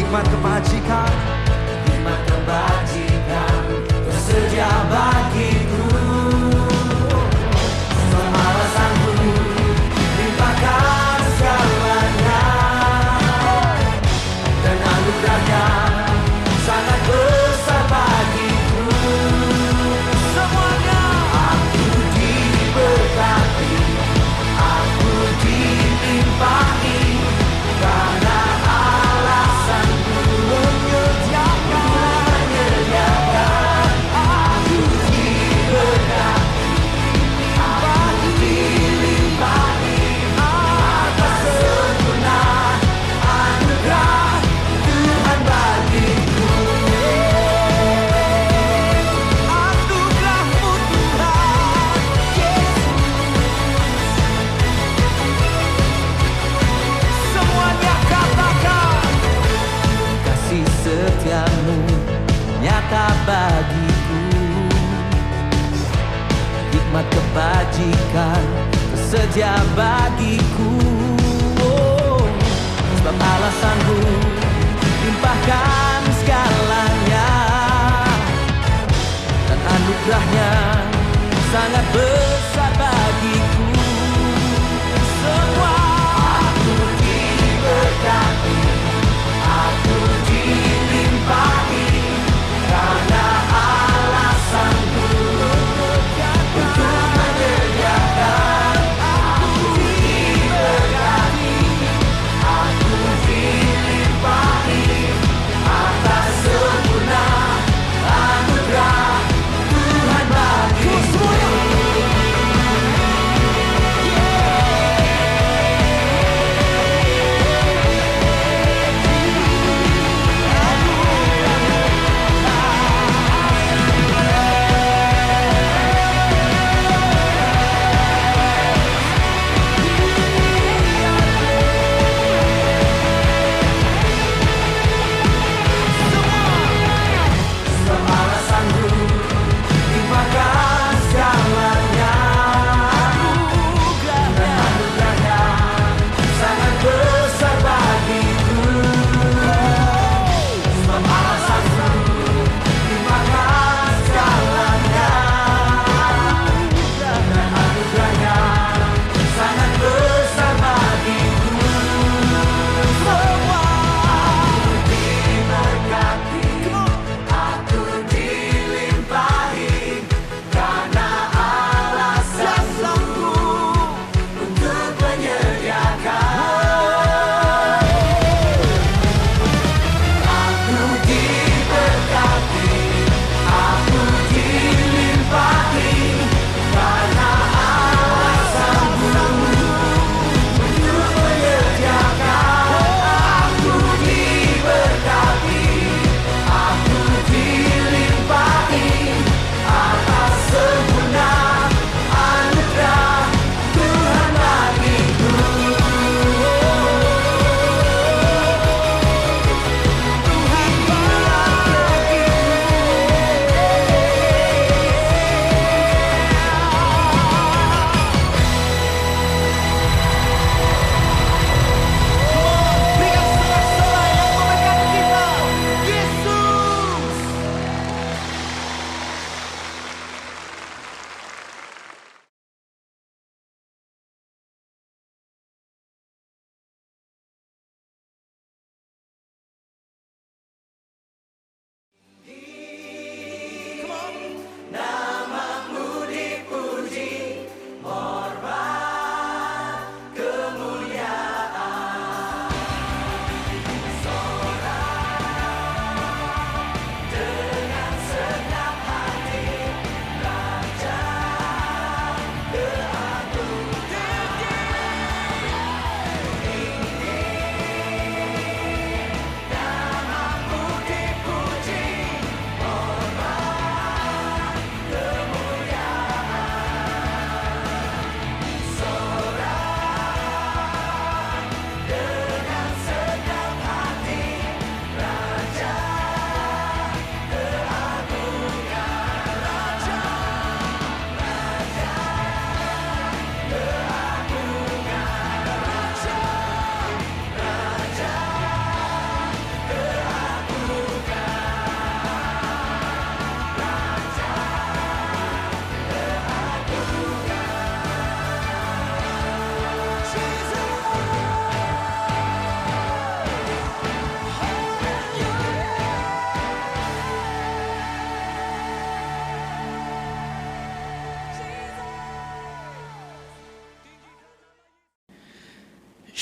hikmat kebajikan, hikmat kebajikan tersedia bagiku. Pemalasanku limpahkan segalanya, dan anugerahnya sangat besar bagiku. semuanya Aku diberkati, aku dilimpahi, karena alasanku menyediakan. Aku diberkati, aku dilimpahi, atas sempurna anugerah Tuhan bagiku. anugerahmu Tuhan Yesus. Semuanya katakan, Kasih setiamu nyata bagiku, hikmat kebajikan tersedia bagiku. Oh, sebab alasanku limpahkan segalanya, dan anugerahnya sangat besar bagiku. Semua aku diberkati, aku dilimpahi, karena alasanku untuk menyediakan. Aku diberkati, aku dilimpahi, atas sempurna anugerah Tuhan bagiku.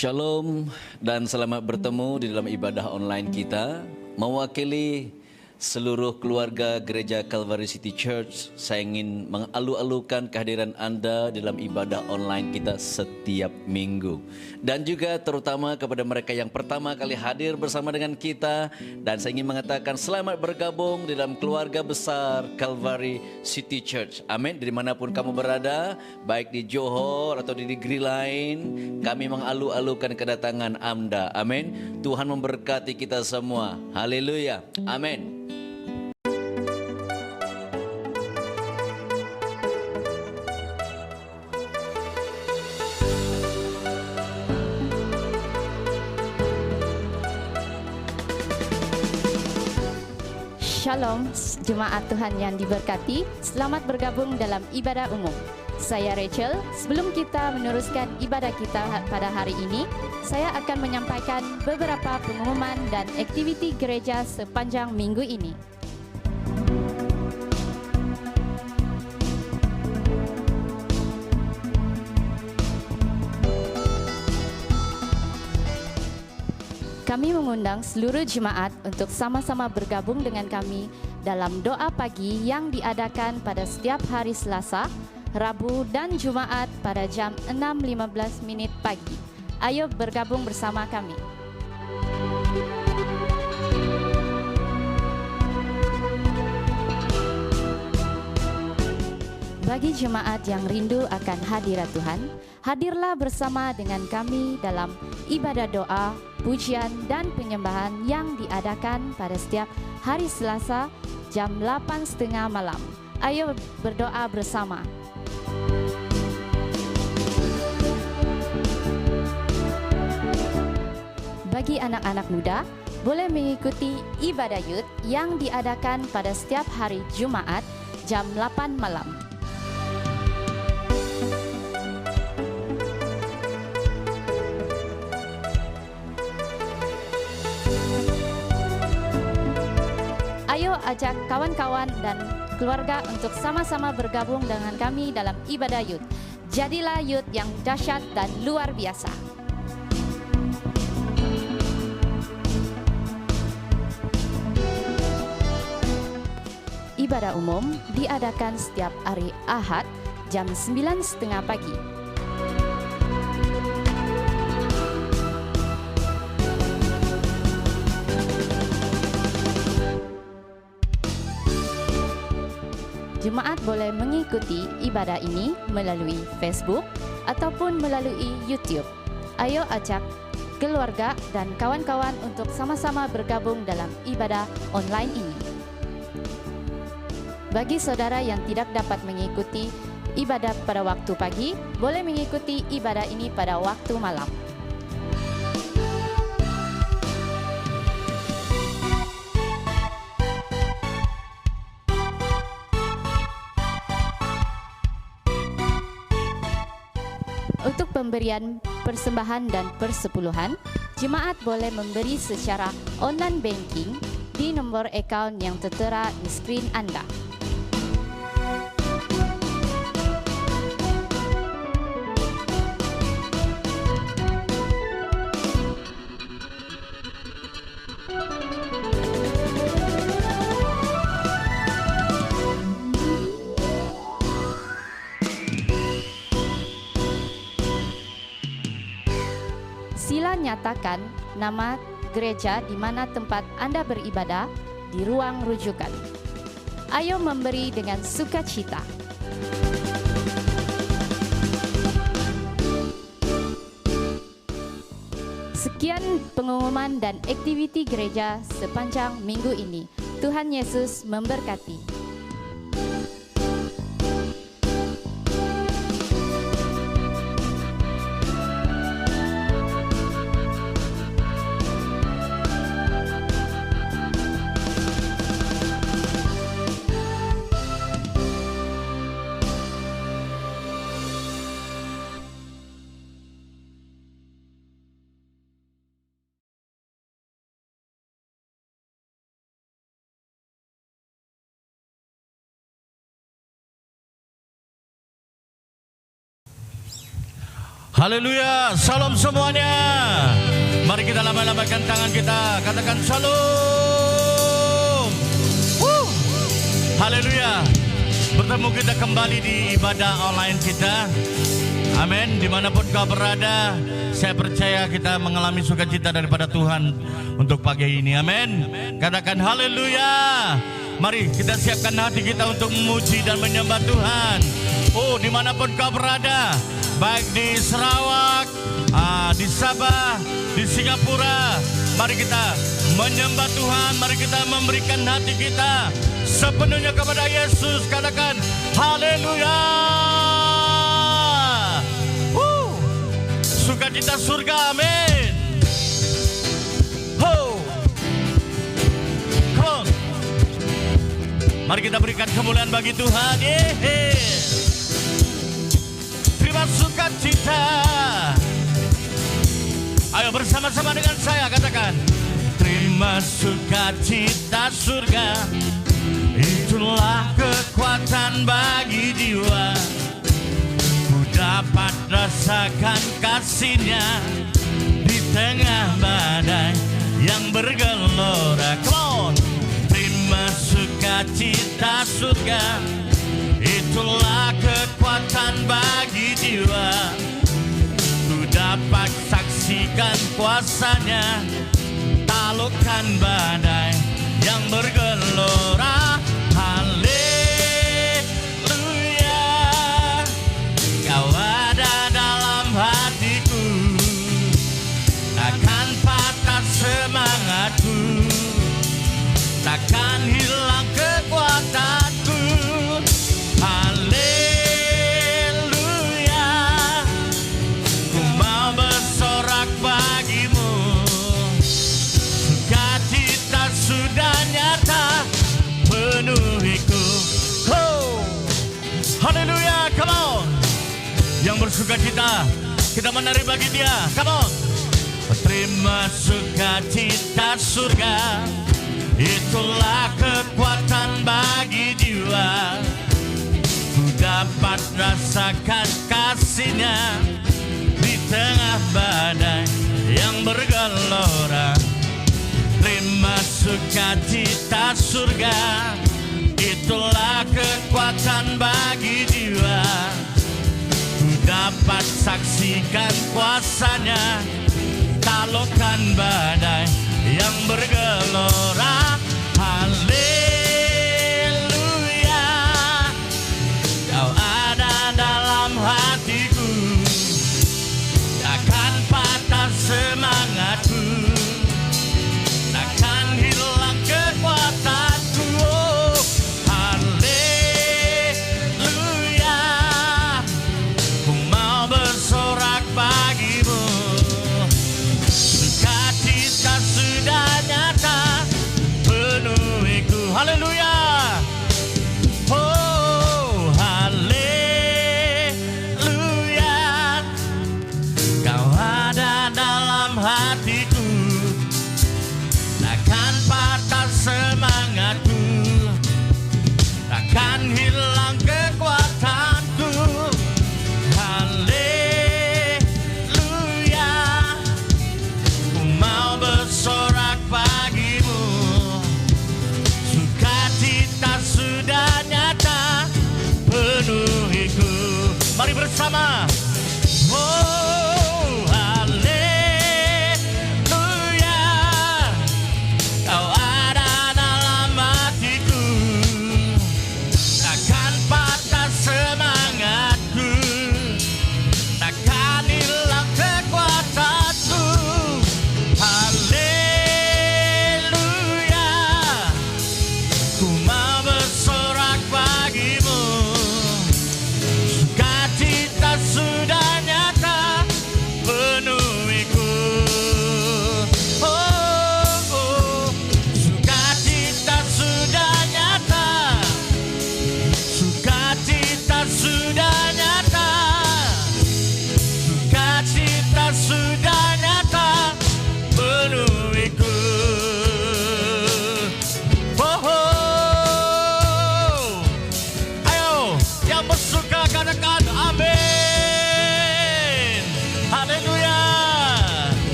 Shalom dan selamat bertemu di dalam ibadah online kita. Mewakili seluruh keluarga Gereja Calvary City Church, saya ingin mengalu-alukan kehadiran Anda dalam ibadah online kita setiap minggu. Dan juga terutama kepada mereka yang pertama kali hadir bersama dengan kita. Dan saya ingin mengatakan selamat bergabung di dalam keluarga besar Calvary City Church. Amin. Dari manapun kamu berada, baik di Johor atau di negeri lain, kami mengalu-alukan kedatangan Anda. Amin. Tuhan memberkati kita semua. Haleluya. Amin. Shalom, jemaat Tuhan yang diberkati. Selamat bergabung dalam ibadah umum. Saya Rachel. Sebelum kita meneruskan ibadah kita pada hari ini, saya akan menyampaikan beberapa pengumuman dan aktiviti gereja sepanjang minggu ini. Kami mengundang seluruh jemaat untuk sama-sama bergabung dengan kami dalam doa pagi yang diadakan pada setiap hari Selasa, Rabu dan Jumaat pada jam 6.15 pagi. Ayo bergabung bersama kami. Bagi jemaat yang rindu akan hadirat Tuhan, hadirlah bersama dengan kami dalam ibadah doa, pujian dan penyembahan yang diadakan pada setiap hari Selasa jam 8.30 malam. Ayo berdoa bersama. Bagi anak-anak muda, boleh mengikuti ibadah youth yang diadakan pada setiap hari Jumaat jam 8 malam. Ayo ajak kawan-kawan dan keluarga untuk sama-sama bergabung dengan kami dalam ibadah youth. Jadilah youth yang dahsyat dan luar biasa. Ibadah umum diadakan setiap hari Ahad jam 9.30 pagi. Jemaat boleh mengikuti ibadah ini melalui Facebook ataupun melalui YouTube. Ayo ajak keluarga dan kawan-kawan untuk sama-sama bergabung dalam ibadah online ini. Bagi saudara yang tidak dapat mengikuti ibadah pada waktu pagi, boleh mengikuti ibadah ini pada waktu malam. Untuk pemberian persembahan dan persepuluhan, jemaat boleh memberi secara online banking di nombor akaun yang tertera di skrin Anda. Sila nyatakan nama gereja di mana tempat Anda beribadah di ruang rujukan. Ayo memberi dengan sukacita. Sekian pengumuman dan aktiviti gereja sepanjang minggu ini. Tuhan Yesus memberkati. Haleluya, salam semuanya. Mari kita lambaikan tangan kita, katakan shalom. Haleluya. Bertemu kita kembali di ibadah online kita. Amin. Dimanapun kau berada, saya percaya kita mengalami sukacita daripada Tuhan untuk pagi ini. Amin. Katakan haleluya. Mari kita siapkan hati kita untuk memuji dan menyembah Tuhan. Oh, dimanapun kau berada, baik di Sarawak, di Sabah, di Singapura, mari kita menyembah Tuhan. Mari kita memberikan hati kita sepenuhnya kepada Yesus. Katakan haleluya. Sukacita surga, amin. Ho. Come on. Mari kita berikan kemuliaan bagi Tuhan. Terima sukacita. Ayo bersama-sama dengan saya katakan, terima sukacita surga, itulah kekuatan bagi jiwa. Ku dapat rasakan kasihnya di tengah badai yang bergelora. Come on. Terima sukacita surga, itulah kekuatan bagi jiwa. Ku dapat saksikan kuasanya, taklukkan badai yang bergelora. Haleluya, kau ada dalam hatiku, takkan patah semangatku, takkan hilang kekuatanku. Haleluya, ku mau bersorak bagimu, sukacita sudah nyata penuhiku. Oh, haleluya, come on. Yang bersukacita kita menari bagi dia, come on. Terima sukacita surga, itulah kekuatan bagi jiwa. Ku dapat rasakan kasihnya di tengah badai yang bergelora. Terima sukacita surga, itulah kekuatan bagi jiwa. Ku dapat saksikan kuasanya, taklukkan badai yang bergelora. Haleluya, kau ada dalam hatiku, takkan patah semangatku, takkan hilang kekuatanku. Oh, haleluya, ku mau bersorak bagimu, sukacita sudah nyata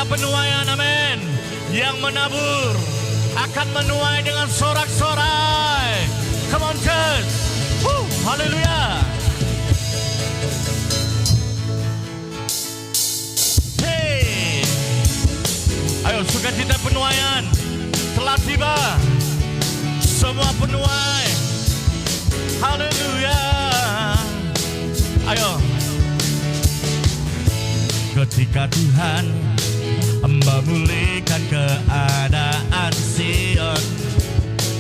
penuaian, amin. Yang menabur akan menuai dengan sorak-sorai. Come on church. Haleluya. Hey. Ayo, sukacita penuaian telah tiba. Semua penuai. Haleluya. Ayo. Ketika Tuhan memulihkan keadaan Sion,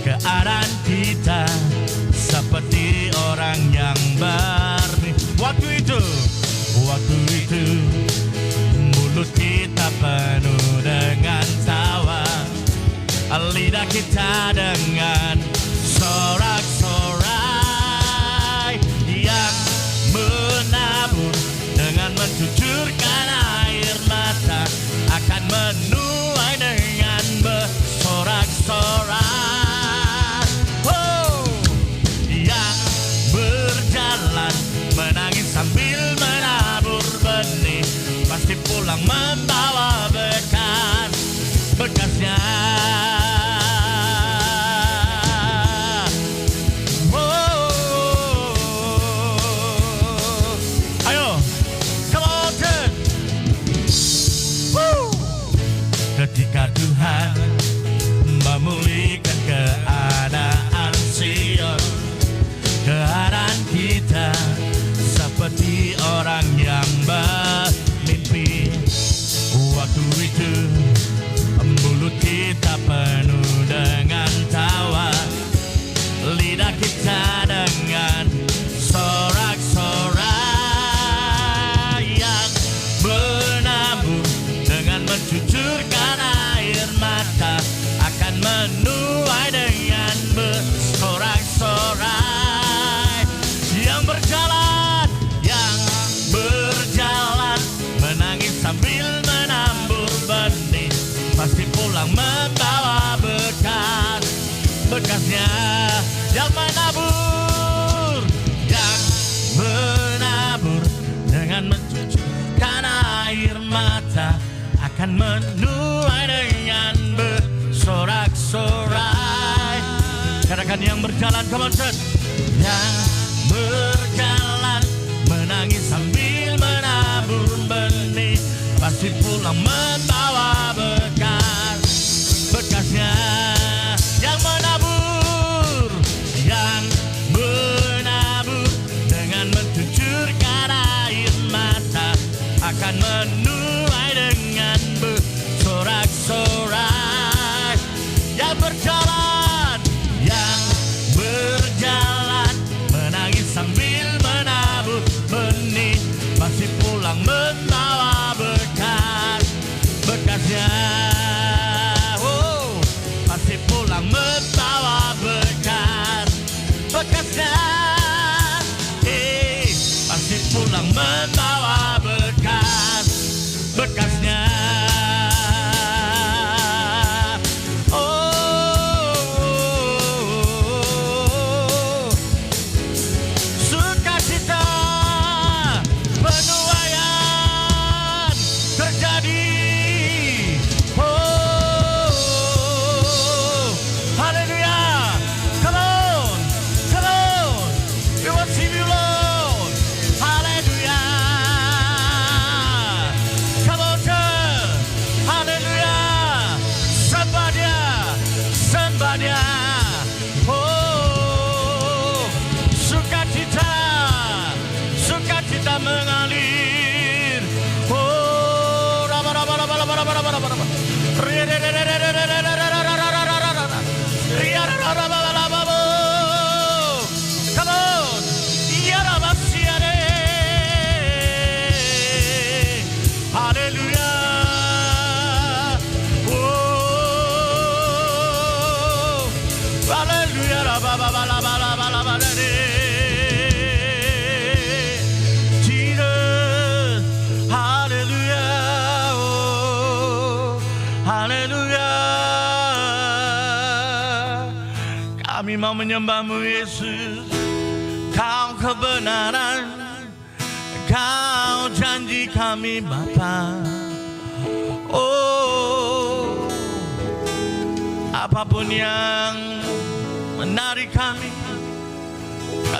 keadaan kita seperti orang yang bermimpi. Waktu itu mulut kita penuh dengan tawa, lidah kita dengan sorak-sorai. Yang menabur dengan mencucurkan air mata akan menuai dengan bersorak-sorai. Yang berjalan menangis sambil menabur benih pasti pulang membawa bekasnya. Ketika Tuhan memulihkan keadaan Sion, keadaan kita seperti orang yang bermimpi. Waktu itu mulut kita penuh dengan tawa, lidah kita dengan sorak-sorai. Yang menabur dengan mencucurkan air mata akan menuai dengan bersorak-sorai. Yang berjalan menangis sambil menabur benih pasti pulang membawa bekasnya. Yang menabur dengan mencucurkan air mata akan menuai dengan bersorak-sorai. Katakan yang berjalan, come on church. Yang berjalan menangis sambil menabur benih pasti pulang membawa bekasnya. Yang menabur dengan mencucurkan air mata akan menuai dengan bersorak-sorai. Yang berjalan menangis sambil menabur benih pasti pulang membawa bekasnya. Pasti pulang membawa bekasnya. Pasti pulang membawa bekasnya. Sukacita penuaian terjadi. Haleluya. Come on. We worship you, Lord. Haleluya. Come on, church. Haleluya. Sembah Dia. Sukacita mengalir. Come on. Haleluya. Haleluya. Jesus. Haleluya. Haleluya. Kami mau menyembah-Mu Yesus. Kau kebenaran, Kau janji kami Bapa. Oh, apapun yang menarik kami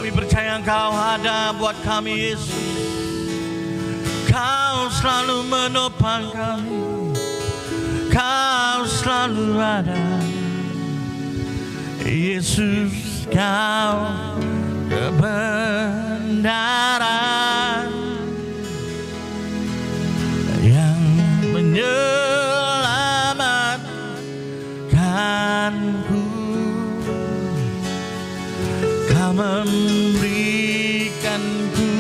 percaya Engkau ada buat kami, Yesus. Kau selalu menopang kami, Kau selalu ada, Yesus. Kau kebenaran yang menyelamatkanku. Kau memberikanku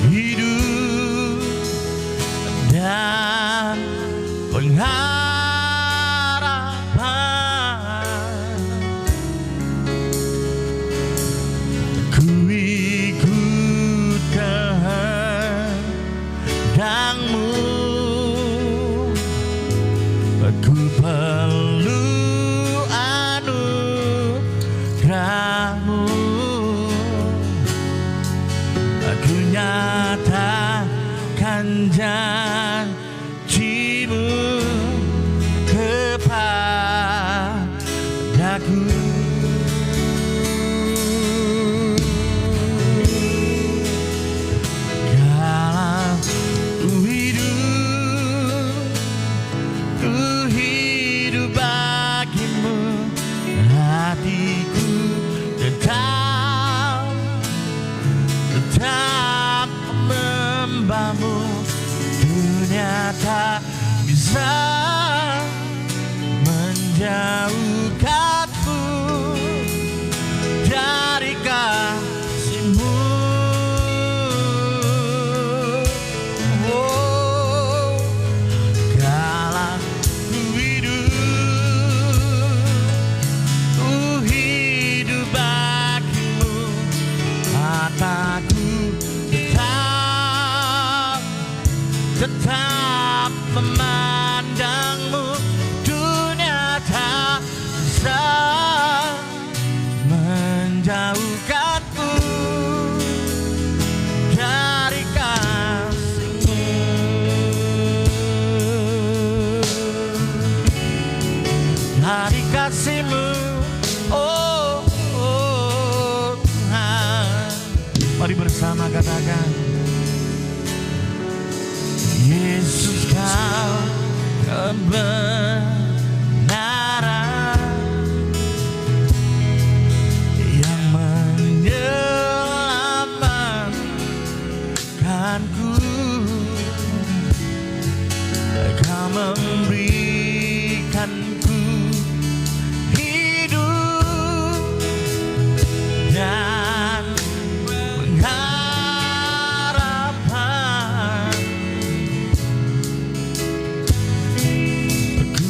hidup dan pengharapan. Ku ikut kehendak-Mu, ku perlu anugerah-Mu. Aku nyatakan janji-Mu kepadaku. Kalau ku hidup bagi-Mu, hatiku tetap membamu. Dunia tak bisa menjauhkanku dari kasih-Mu. Oh, kalau ku hidup bagi-Mu, mataku tetap memandang-Mu. Dunia tak bisa menjauhkanku dari kasih-Mu. Dari kasih-Mu, oh, oh Tuhan. Mari bersama katakan, Yesus, Kau kebenaran yang menyelamatkanku. Kau memberikanku hidup dan pengharapan. Ku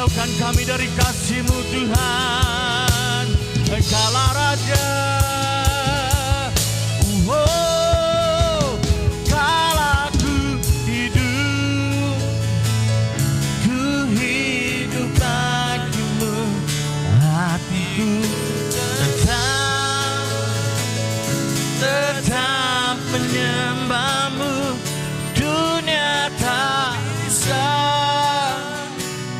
menjauhkan kami dari kasih-Mu Tuhan. Engkaulah Raja. Kala ku hidup bagi-Mu, hatiku tetap menyembah-Mu. Dunia tak bisa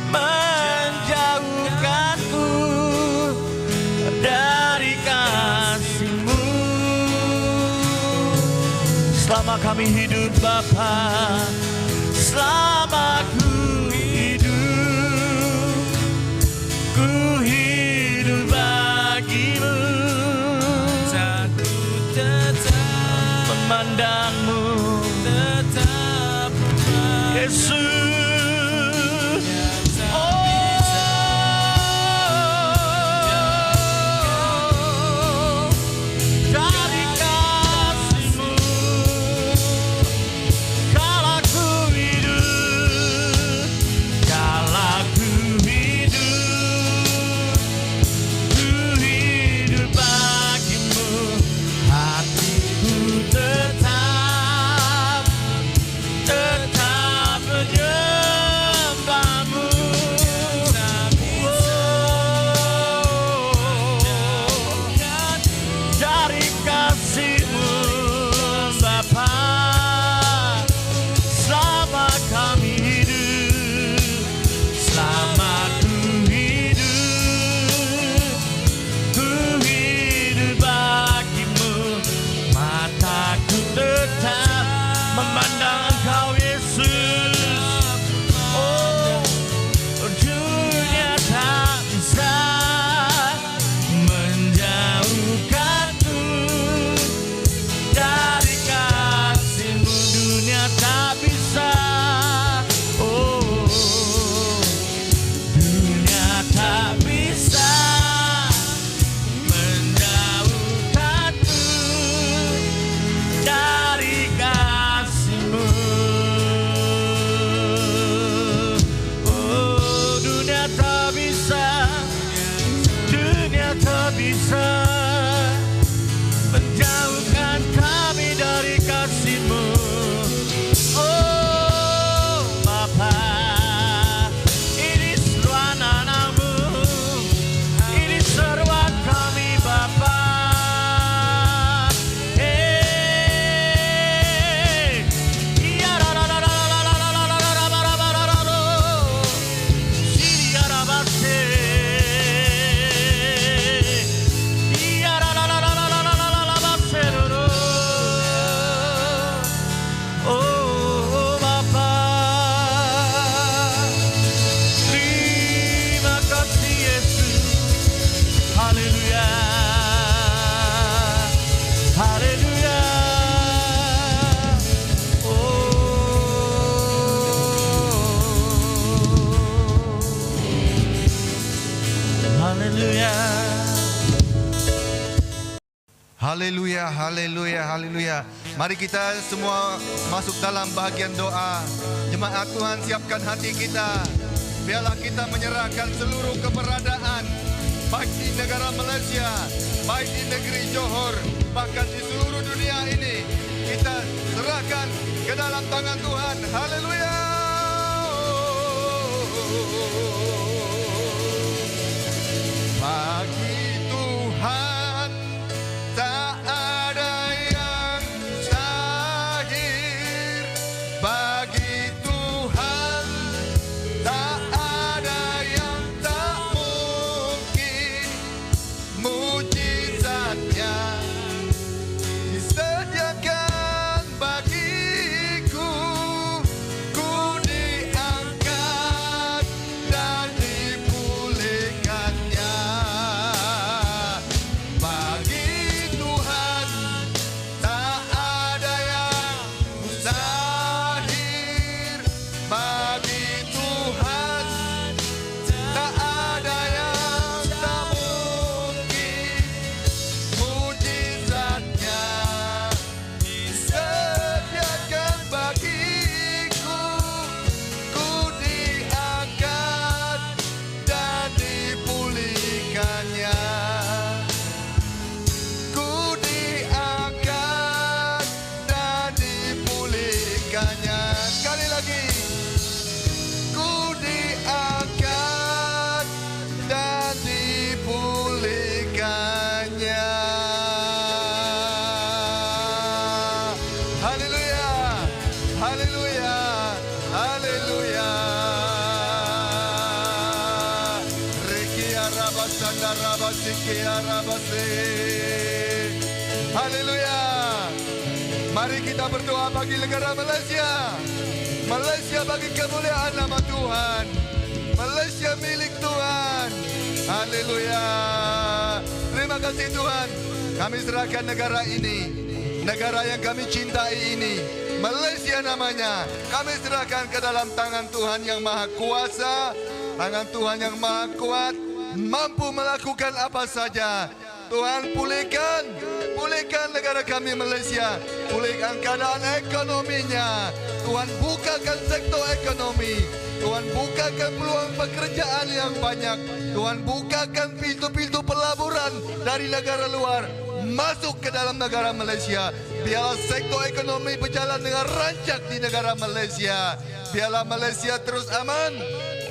menjauhkanku dari kasih-Mu. Selama kami hidup Bapa, selama ku hidup bagi-Mu. Aku tetap memandang-Mu, tetap Yesus. Haleluya, haleluya, haleluya. Mari kita semua masuk dalam bahagian doa. Jemaat Tuhan, siapkan hati kita. Biarlah kita menyerahkan seluruh keberadaan, baik di negara Malaysia, baik di negeri Johor, bahkan di seluruh dunia ini. Kita serahkan ke dalam tangan Tuhan. Haleluya. Bagi Tuhan tak ada yang mustahil. Bagi Tuhan tak ada yang tak mungkin. Mujizatnya disediakan bagiku. Ku diangkat dan dipulihkannya. Haleluya. Mari kita berdoa bagi negara Malaysia. Malaysia bagi kemuliaan nama Tuhan. Malaysia milik Tuhan. Haleluya. Terima kasih Tuhan. Kami serahkan negara ini, negara yang kami cintai ini, Malaysia namanya, kami serahkan ke dalam tangan Tuhan yang maha kuasa, tangan Tuhan yang maha kuat, mampu melakukan apa saja. Tuhan pulihkan negara kami Malaysia, pulihkan keadaan ekonominya. Tuhan bukakan sektor ekonomi, Tuhan bukakan peluang pekerjaan yang banyak, Tuhan bukakan pintu-pintu pelaburan dari negara luar masuk ke dalam negara Malaysia. Biarlah sektor ekonomi berjalan dengan rancak di negara Malaysia. Biarlah Malaysia terus aman,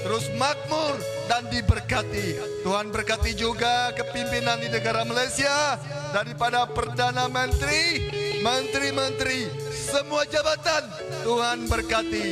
terus makmur dan diberkati. Tuhan berkati juga kepimpinan di negara Malaysia, daripada Perdana Menteri, menteri-menteri, semua jabatan. Tuhan berkati.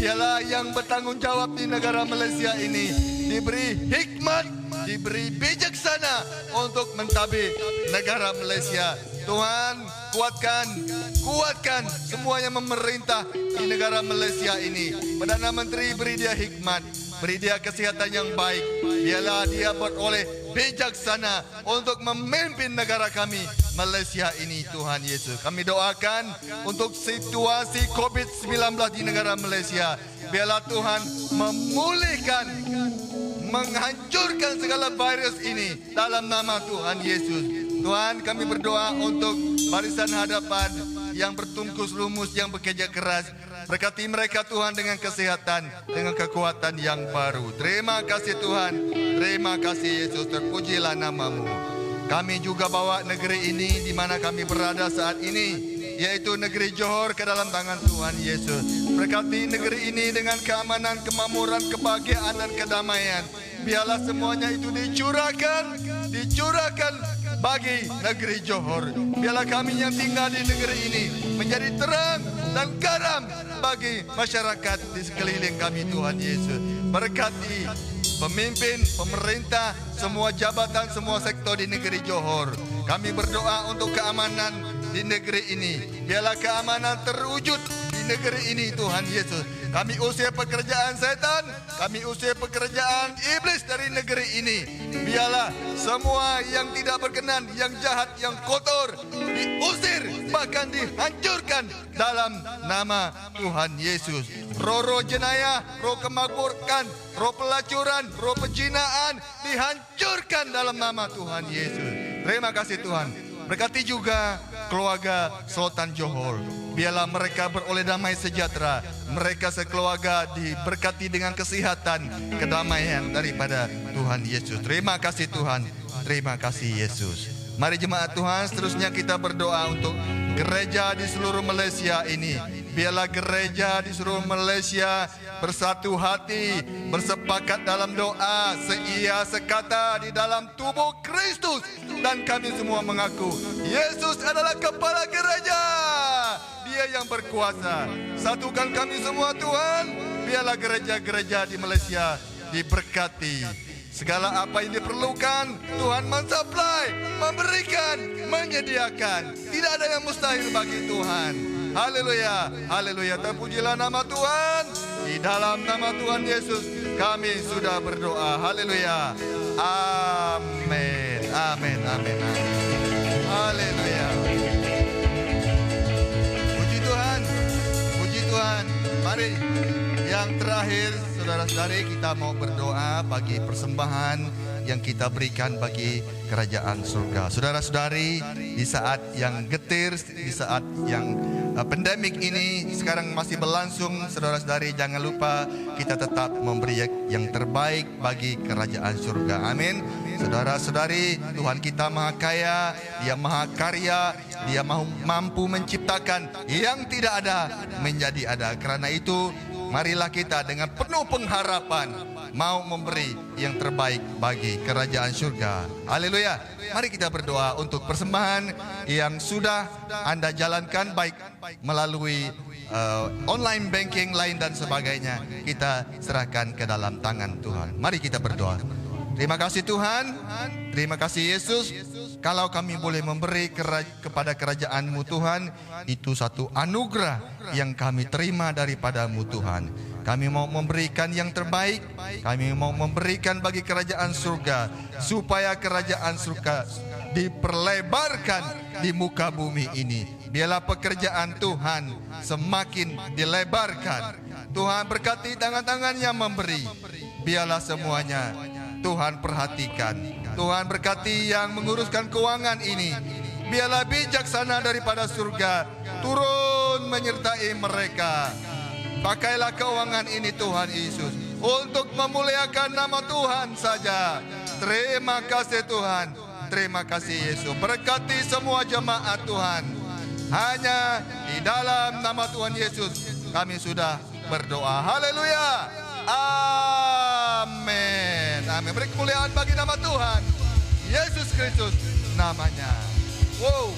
Biarlah yang bertanggung jawab di negara Malaysia ini diberi hikmat, diberi bijaksana untuk mentadbir negara Malaysia. Tuhan kuatkan semua yang memerintah di negara Malaysia ini. Perdana Menteri beri dia hikmat, beri dia kesihatan yang baik. Biarlah dia beroleh bijaksana untuk memimpin negara kami Malaysia ini, Tuhan Yesus. Kami doakan untuk situasi COVID-19 di negara Malaysia. Biarlah Tuhan memulihkan, menghancurkan segala virus ini dalam nama Tuhan Yesus. Tuhan, kami berdoa untuk barisan hadapan yang bertungkus lumus, yang bekerja keras. Berkati mereka Tuhan dengan kesehatan, dengan kekuatan yang baru. Terima kasih Tuhan, terima kasih Yesus, terpujilah namamu. Kami juga bawa negeri ini di mana kami berada saat ini, yaitu negeri Johor, ke dalam tangan Tuhan Yesus. Berkati negeri ini dengan keamanan, kemakmuran, kebahagiaan dan kedamaian. Biarlah semuanya itu dicurahkan bagi negeri Johor. Biarlah kami yang tinggal di negeri ini menjadi terang dan garam bagi masyarakat di sekeliling kami, Tuhan Yesus. Berkati pemimpin, pemerintah, semua jabatan, semua sektor di negeri Johor. Kami berdoa untuk keamanan di negeri ini. Biarlah keamanan terwujud di negeri ini, Tuhan Yesus. Kami usir pekerjaan setan, kami usir pekerjaan iblis dari negeri ini. Biarlah semua yang tidak berkenan, yang jahat, yang kotor diusir, bahkan dihancurkan dalam nama Tuhan Yesus. Roh-roh jenayah, roh kemakmuran, roh pelacuran, roh pejinaan dihancurkan dalam nama Tuhan Yesus. Terima kasih Tuhan. Berkati juga keluarga Sultan Johor. Biarlah mereka beroleh damai sejahtera. Mereka sekeluarga diberkati dengan kesehatan, kedamaian daripada Tuhan Yesus. Terima kasih Tuhan. Terima kasih Yesus. Mari jemaat Tuhan, seterusnya kita berdoa untuk gereja di seluruh Malaysia ini. Biarlah gereja di seluruh Malaysia bersatu hati, bersepakat dalam doa, seia sekata di dalam tubuh Kristus. Dan kami semua mengaku Yesus adalah kepala gereja. Dia yang berkuasa. Satukan kami semua Tuhan. Biarlah gereja-gereja di Malaysia diberkati. Segala apa yang diperlukan Tuhan mensupply, memberikan, menyediakan. Tidak ada yang mustahil bagi Tuhan. Haleluya, haleluya. Terpujilah nama Tuhan. Di dalam nama Tuhan Yesus kami sudah berdoa. Haleluya. Amin. Amin. Amin. Amin. Haleluya. Puji Tuhan. Puji Tuhan. Mari yang terakhir, saudara-saudari, kita mau berdoa bagi persembahan yang kita berikan bagi kerajaan surga. Saudara-saudari, di saat yang getir, di saat yang pandemik ini sekarang masih berlangsung, saudara-saudari, jangan lupa kita tetap memberi yang terbaik bagi kerajaan surga. Amin. Saudara-saudari, Tuhan kita maha kaya, Dia maha karya, Dia mampu menciptakan yang tidak ada menjadi ada. Karena itu, marilah kita dengan penuh pengharapan mau memberi yang terbaik bagi kerajaan surga. Haleluya. Mari kita berdoa untuk persembahan yang sudah Anda jalankan, baik melalui online banking lain dan sebagainya. Kita serahkan ke dalam tangan Tuhan. Mari kita berdoa. Terima kasih Tuhan, terima kasih Yesus. Kalau kami boleh memberi kepada kerajaan-Mu Tuhan, itu satu anugerah yang kami terima daripadamu Tuhan. Kami mau memberikan yang terbaik, kami mau memberikan bagi kerajaan surga, supaya kerajaan surga diperlebarkan di muka bumi ini. Biarlah pekerjaan Tuhan semakin dilebarkan. Tuhan berkati tangan-tangan yang memberi. Biarlah semuanya Tuhan perhatikan. Tuhan berkati yang menguruskan keuangan ini. Biarlah bijaksana daripada surga turun menyertai mereka. Pakailah keuangan ini Tuhan Yesus untuk memuliakan nama Tuhan saja. Terima kasih Tuhan. Terima kasih Yesus. Berkati semua jemaat Tuhan. Hanya di dalam nama Tuhan Yesus kami sudah berdoa. Haleluya. Amin. Amin. Beri kemuliaan bagi nama Tuhan Yesus Kristus namanya. Wow.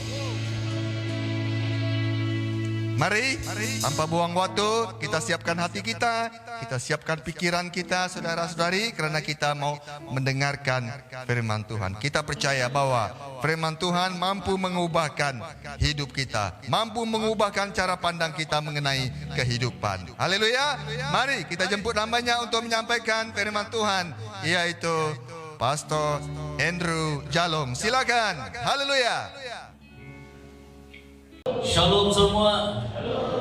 Mari, tanpa buang waktu, kita siapkan hati kita siapkan pikiran kita, saudara-saudari, karena kita mau mendengarkan firman Tuhan. Kita percaya bahwa firman Tuhan mampu mengubahkan hidup kita, mampu mengubahkan cara pandang kita mengenai kehidupan. Haleluya. Mari kita jemput namanya untuk menyampaikan firman Tuhan, yaitu Pastor Andrew Jalong. Silakan. Haleluya. Shalom semua.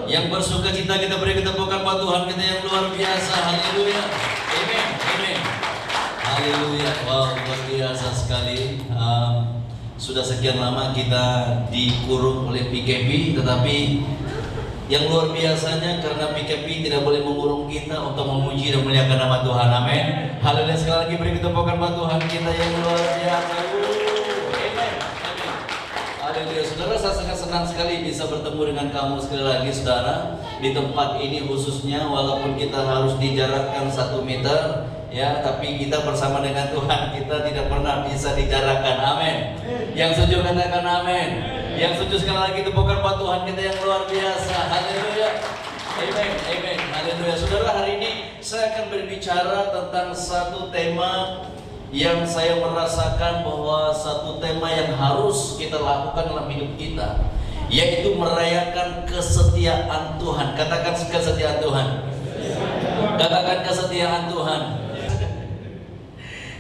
Yang bersuka cita kita beri ketepukan buat Tuhan kita yang luar biasa. Haleluya. Amin. Amin. Haleluya. Wow, luar biasa sekali. Sudah sekian lama kita dikurung oleh PKP, tetapi yang luar biasanya karena PKP tidak boleh mengurung kita untuk memuji dan memuliakan nama Tuhan. Amin. Haleluya. Sekali lagi beri ketepukan buat Tuhan kita yang luar biasa. Haleluya. Saudara, saya sangat senang sekali bisa bertemu dengan kamu sekali lagi saudara di tempat ini, khususnya walaupun kita harus dijarakkan 1 meter ya, tapi kita bersama dengan Tuhan kita tidak pernah bisa dijarakkan. Amin. Yang setuju katakan amin. Yang setuju sekali lagi tepukan buat Tuhan kita yang luar biasa. Haleluya. Amin. Amin. Haleluya. Saudara, hari ini saya akan berbicara tentang satu tema yang saya merasakan bahwa satu tema yang harus kita lakukan dalam hidup kita, yaitu merayakan kesetiaan Tuhan. Katakan kesetiaan Tuhan. Katakan kesetiaan Tuhan.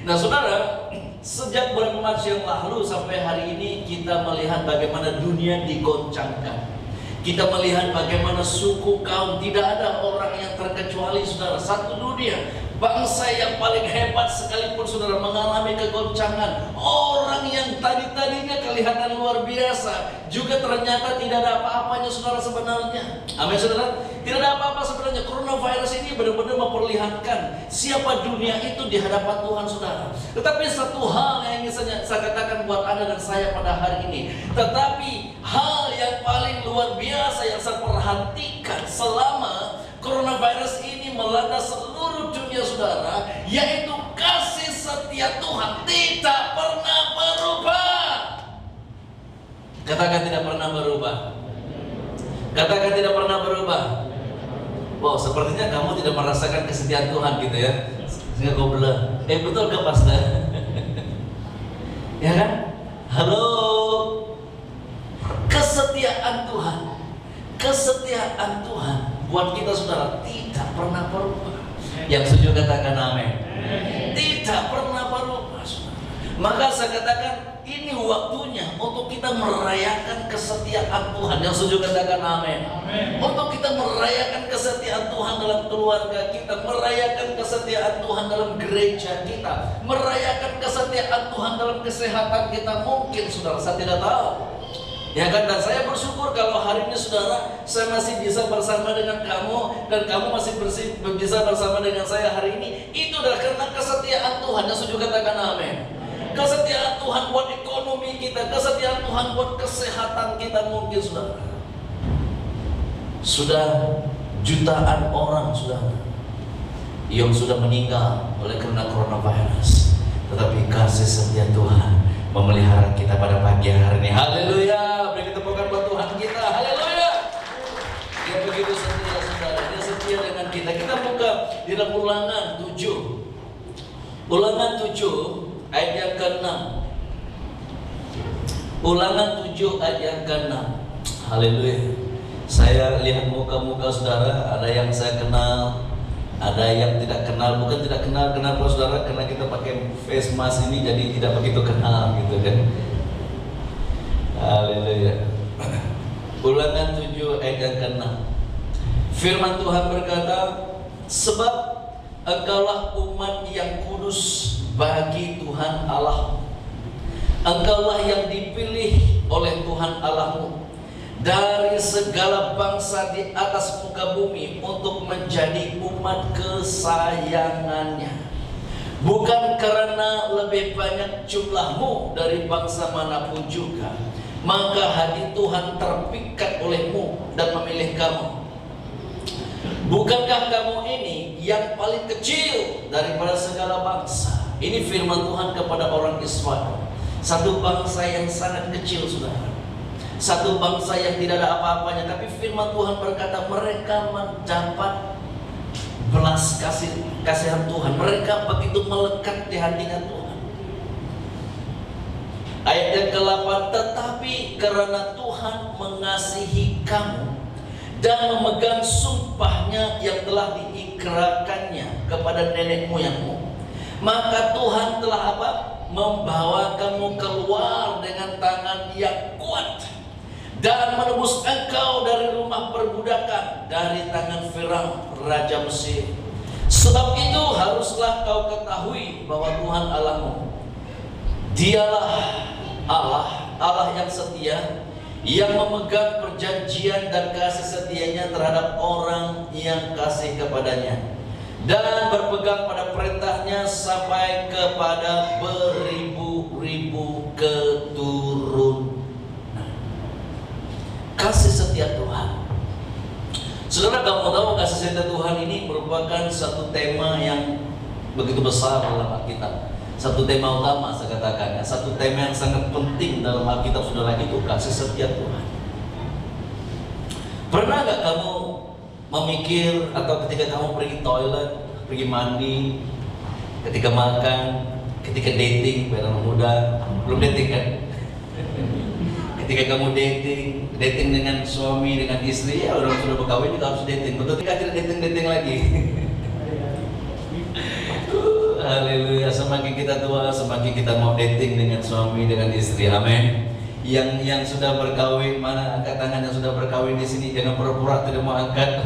Nah saudara, sejak bulan Maret yang lalu sampai hari ini kita melihat bagaimana dunia digoncangkan. Kita melihat bagaimana suku kaum, tidak ada orang yang terkecuali saudara. Satu dunia, bangsa yang paling hebat sekalipun saudara mengalami kegoncangan. Orang yang tadinya kelihatan luar biasa juga ternyata tidak ada apa-apanya saudara sebenarnya. Amin saudara. Tidak ada apa-apa sebenarnya. Coronavirus ini benar-benar memperlihatkan siapa dunia itu di hadapan Tuhan saudara. Tetapi satu hal yang ingin saya katakan buat Anda dan saya pada hari ini, tetapi hal yang paling luar biasa yang saya perhatikan selama coronavirus ini melanda seluruh dunia saudara, yaitu kasih setia Tuhan tidak pernah berubah. Katakan tidak pernah berubah. Katakan tidak pernah berubah. Wow, sepertinya kamu tidak merasakan kesetiaan Tuhan gitu ya. Sehingga kau bilang, betul ke Pastor? Ya kan? Halo. Kesetiaan Tuhan. Kesetiaan Tuhan buat kita saudara tidak pernah berubah. Yang setuju katakan amin. Tidak pernah berubah saudara. Maka saya katakan ini waktunya untuk kita merayakan kesetiaan Tuhan. Yang setuju katakan amin. Untuk kita merayakan kesetiaan Tuhan dalam keluarga kita, merayakan kesetiaan Tuhan dalam gereja kita, merayakan kesetiaan Tuhan dalam kesehatan kita. Mungkin saudara saya tidak tahu, ya kan, dan saya bersyukur kalau hari ini saudara saya masih bisa bersama dengan kamu dan kamu masih bisa bersama dengan saya hari ini. Itu adalah karena kesetiaan Tuhan. Yang setuju katakan amin. Kesetiaan Tuhan buat ekonomi kita, kesetiaan Tuhan buat kesehatan kita. Mungkin saudara sudah jutaan orang saudara yang sudah meninggal oleh karena coronavirus, tetapi kasih setia Tuhan memelihara kita pada pagi hari ini. Haleluya. Beri tepukan buat Tuhan kita. Haleluya. Dia begitu setia saudara. Dia setia dengan kita. Kita buka di dalam Ulangan 7 Ulangan 7 ayat yang ke-6. Ulangan 7 ayat yang ke-6. Haleluya. Saya lihat muka-muka saudara, ada yang saya kenal, ada yang tidak kenal. Bukan tidak kenal, kenapa saudara? Karena kita pakai face mask ini jadi tidak begitu kenal gitu kan. Haleluya. Ulangan 7 ayat yang ke-6. Firman Tuhan berkata, sebab engkaulah umat yang kudus bagi Tuhan Allah. Engkaulah yang dipilih oleh Tuhan Allahmu dari segala bangsa di atas muka bumi untuk menjadi umat kesayangannya. Bukan karena lebih banyak jumlahmu dari bangsa manapun juga, maka hati Tuhan terpikat olehmu dan memilih kamu. Bukankah kamu ini yang paling kecil daripada segala bangsa? Ini firman Tuhan kepada orang Israel. Satu bangsa yang sangat kecil, saudara. Satu bangsa yang tidak ada apa-apanya. Tapi firman Tuhan berkata mereka mendapat belas kasihan Tuhan. Mereka begitu melekat di hatinya Tuhan. Ayat yang ke-8, tetapi karena Tuhan mengasihi kamu dan memegang sumpahnya yang telah diikrarkannya kepada nenek moyangmu, maka Tuhan telah apa? Membawa kamu keluar dengan tangan yang kuat dan menebus engkau dari rumah perbudakan, dari tangan Firaun raja Mesir. Sebab itu haruslah kau ketahui bahwa Tuhan Allahmu, Dialah Allah yang setia, yang memegang perjanjian dan kasih setianya terhadap orang yang kasih kepadanya, dan berpegang pada perintahnya sampai kepada beribu-ribu keturunan. Kasih setia Tuhan. Saudara, kamu tahu kasih setia Tuhan ini merupakan satu tema yang begitu besar dalam Alkitab. Satu tema utama, saya katakan ya. Satu tema yang sangat penting dalam Alkitab, saudara, itu kasih setia Tuhan. Pernah gak kamu memikir, atau ketika kamu pergi toilet, pergi mandi, ketika makan, ketika dating, barang muda, belum dating kan? Ketika kamu dating dengan suami, dengan istri, ya orang sudah berkawin juga harus dating. Betul tidak, tidak dating lagi. Haleluya, semakin kita tua, semakin kita mau dating dengan suami, dengan istri. Amin. Yang sudah berkawin, mana angkat tangan yang sudah berkawin di sini, jangan pura-pura tidak mau angkat.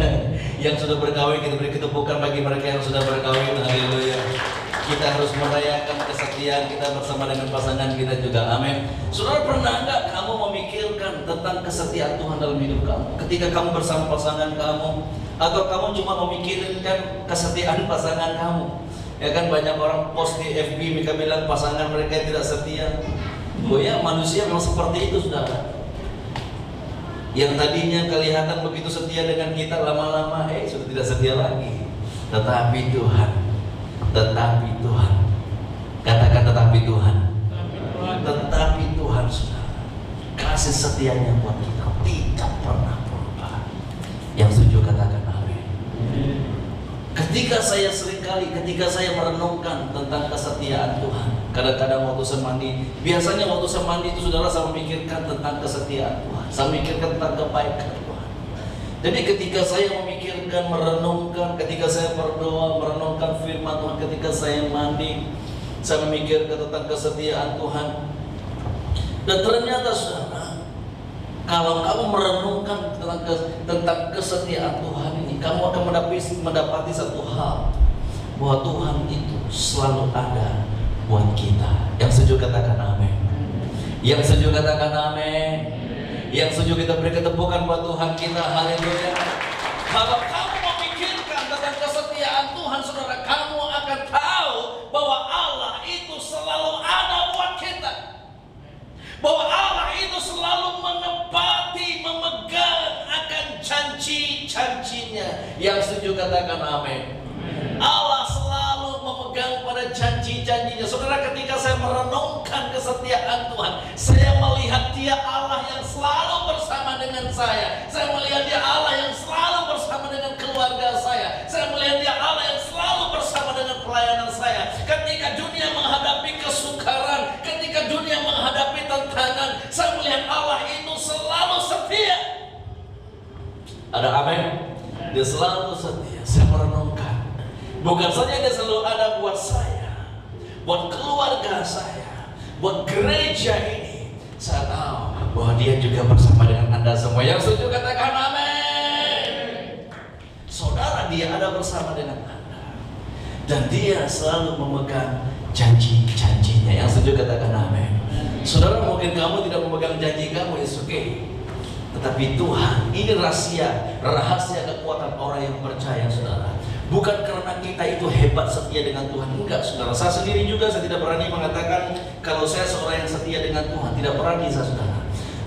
Yang sudah berkawin, kita beri ketepukan bagi mereka yang sudah berkawin. Haleluya. Kita harus merayakan kesetiaan kita bersama dengan pasangan kita juga. Amin. Saudara, pernah enggak kamu memikirkan tentang kesetiaan Tuhan dalam hidup kamu? Ketika kamu bersama pasangan kamu, atau kamu cuma memikirkan kesetiaan pasangan kamu? Ya kan, banyak orang post di FB, mereka bilang pasangan mereka tidak setia. Oh ya, manusia memang seperti itu, saudara. Yang tadinya kelihatan begitu setia dengan kita, lama-lama sudah tidak setia lagi. Tetapi Tuhan, katakan tetapi Tuhan, tetapi Tuhan, saudara, kasih setianya buat kita tidak pernah berubah. Yang setuju katakan amin. Ketika saya merenungkan tentang kesetiaan Tuhan, kadang-kadang waktu saya mandi, biasanya waktu saya mandi itu, saudara, saya memikirkan tentang kesetiaan Tuhan, saya memikirkan tentang kebaikan Tuhan. Jadi ketika saya memikirkan, merenungkan, ketika saya berdoa, merenungkan firman Tuhan, ketika saya mandi, saya memikirkan tentang kesetiaan Tuhan. Dan ternyata, saudara, kalau kamu merenungkan tentang kesetiaan Tuhan ini, kamu akan mendapati satu hal, bahwa Tuhan itu selalu ada buat kita. Yang setuju katakan amin. Yang setuju katakan amin. Yang setuju kita beri ketepukan buat Tuhan kita. Haleluya. Kalau kamu memikirkan tentang kesetiaan Tuhan, saudara, kamu akan tahu bahwa Allah itu selalu ada buat kita. Bahwa Allah itu selalu menepati, memegang akan janji-janjinya. Yang setuju katakan amin. Allah selalu memegang pada janji-janjinya. Saudara, ketika saya merenungkan kesetiaan Tuhan, saya melihat Dia Allah yang selalu bersama dengan saya. Saya melihat Dia Allah yang selalu bersama dengan keluarga saya. Saya melihat Dia Allah yang selalu bersama dengan pelayanan saya. Ketika Ada amin? Dia selalu setia. Saya merenungkan. Bukan saja dia selalu ada buat saya, buat keluarga saya, buat gereja ini. Saya tahu bahwa dia juga bersama dengan Anda semua. Yang setuju katakan amin. Saudara, dia ada bersama dengan Anda. Dan dia selalu memegang janji-janjinya. Yang setuju katakan amin. Saudara, mungkin kamu tidak memegang janji kamu, it's okay. Tetapi Tuhan, ini rahasia kekuatan orang yang percaya, saudara. Bukan karena kita itu hebat setia dengan Tuhan, enggak, saudara. Saya sendiri juga, saya tidak berani mengatakan kalau saya seorang yang setia dengan Tuhan. Tidak berani saya, saudara.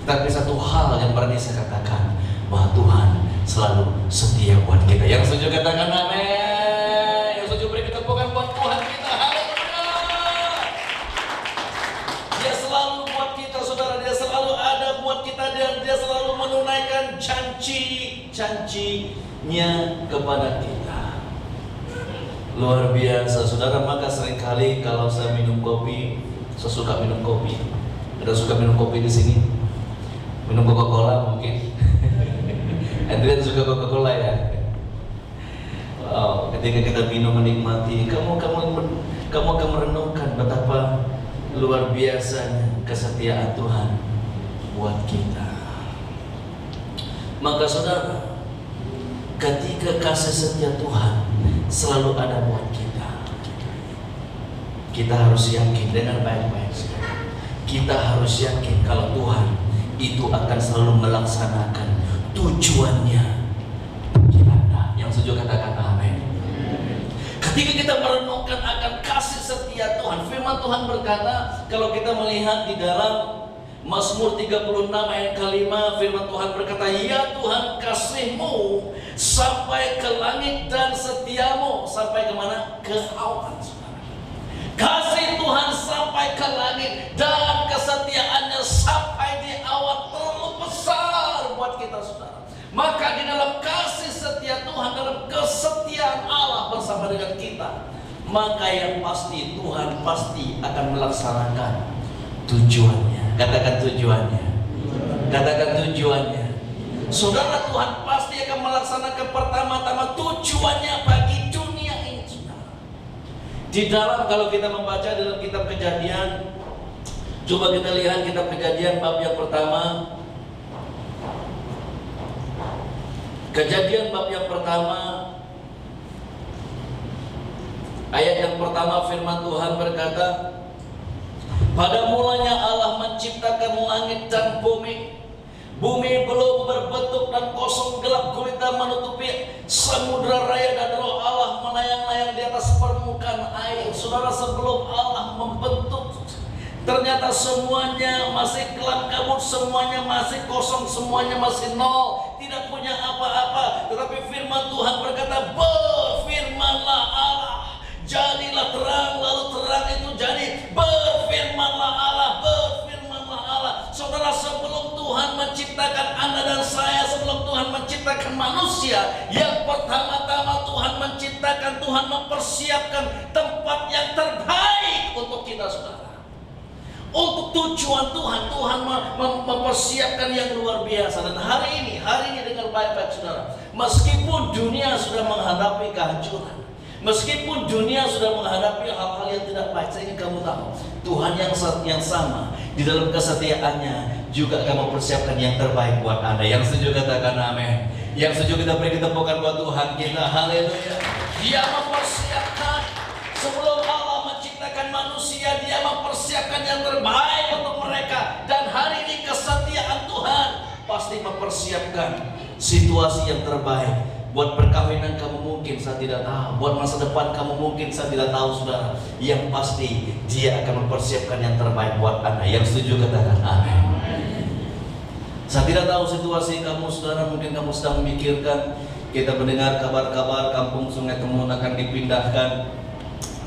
Tapi satu hal yang berani saya katakan, bahwa Tuhan selalu setia buat kita. Yang setuju katakan amin. Yang setuju beri ketepukan buat Tuhan kita. Haleluya. Dia selalu buat kita, saudara. Dia selalu ada buat kita, dan dia selalu menunaikan janji-janjinya kepada kita. Luar biasa, saudara. Maka seringkali kalau saya minum kopi, saya suka minum kopi. Ada suka minum kopi di sini? Minum Coca-Cola mungkin. Adrian suka Coca-Cola ya. Wow, ketika kita minum menikmati, kamu akan merenungkan betapa luar biasanya kesetiaan Tuhan buat kita. Maka saudara, ketika kasih setia Tuhan selalu ada buat kita, kita harus yakin dengan baik-baik. Kita harus yakin kalau Tuhan itu akan selalu melaksanakan tujuannya bagi Anda. Yang setuju katakan amin. Ketika kita merenungkan akan kasih setia Tuhan, firman Tuhan berkata, kalau kita melihat di dalam Mazmur 36 ayat ke-5, firman Tuhan berkata, ya Tuhan, kasih-Mu sampai ke langit dan setiamu sampai kemana? Ke awan. Kasih Tuhan sampai ke langit dan kesetiaannya sampai di awan. Terlalu besar buat kita, saudara. Maka di dalam kasih setia Tuhan, dalam kesetiaan Allah bersama dengan kita, maka yang pasti Tuhan pasti akan melaksanakan tujuannya. Katakan tujuannya. Katakan tujuannya. Saudara, Tuhan pasti akan melaksanakan pertama-tama tujuannya bagi dunia ini, saudara. Di dalam, kalau kita membaca dalam kitab Kejadian, coba kita lihat kitab Kejadian bab yang pertama. Kejadian bab yang pertama, ayat yang pertama, firman Tuhan berkata, pada mulanya Allah menciptakan langit dan bumi. Bumi belum berbentuk dan kosong gelap gulita menutupi samudra raya, dan roh Allah melayang-layang di atas permukaan air. Saudara, sebelum Allah membentuk, ternyata semuanya masih kelam kabut, semuanya masih kosong, semuanya masih nol, tidak punya apa-apa. Tetapi firman Tuhan berkata, berfirmanlah Allah, jadilah terang, lalu terang itu jadi. Berfirmanlah Allah, berfirmanlah Allah. Saudara, sebelum Tuhan menciptakan Anda dan saya, sebelum Tuhan menciptakan manusia, yang pertama-tama Tuhan menciptakan, Tuhan mempersiapkan tempat yang terbaik untuk kita, saudara. Untuk tujuan Tuhan, Tuhan mempersiapkan yang luar biasa. Dan hari ini dengar baik-baik, saudara. Meskipun dunia sudah menghadapi kehancuran, meskipun dunia sudah menghadapi hal-hal yang tidak baik, saya ingin kamu tahu, Tuhan yang sama di dalam kesetiaannya juga akan mempersiapkan yang terbaik buat Anda. Yang setuju katakan amin. Yang setuju kita beri ketepukan buat Tuhan kita. Haleluya. Dia mempersiapkan sebelum Allah menciptakan manusia, Dia mempersiapkan yang terbaik untuk mereka. Dan hari ini kesetiaan Tuhan pasti mempersiapkan situasi yang terbaik. Buat perkawinan kamu mungkin saya tidak tahu, buat masa depan kamu mungkin saya tidak tahu, saudara. Yang pasti Dia akan mempersiapkan yang terbaik buat Anda. Yang setuju katakan amin. Saya tidak tahu situasi kamu, saudara. Mungkin kamu sedang memikirkan, kita mendengar kabar-kabar kampung Sungai Kemun akan dipindahkan.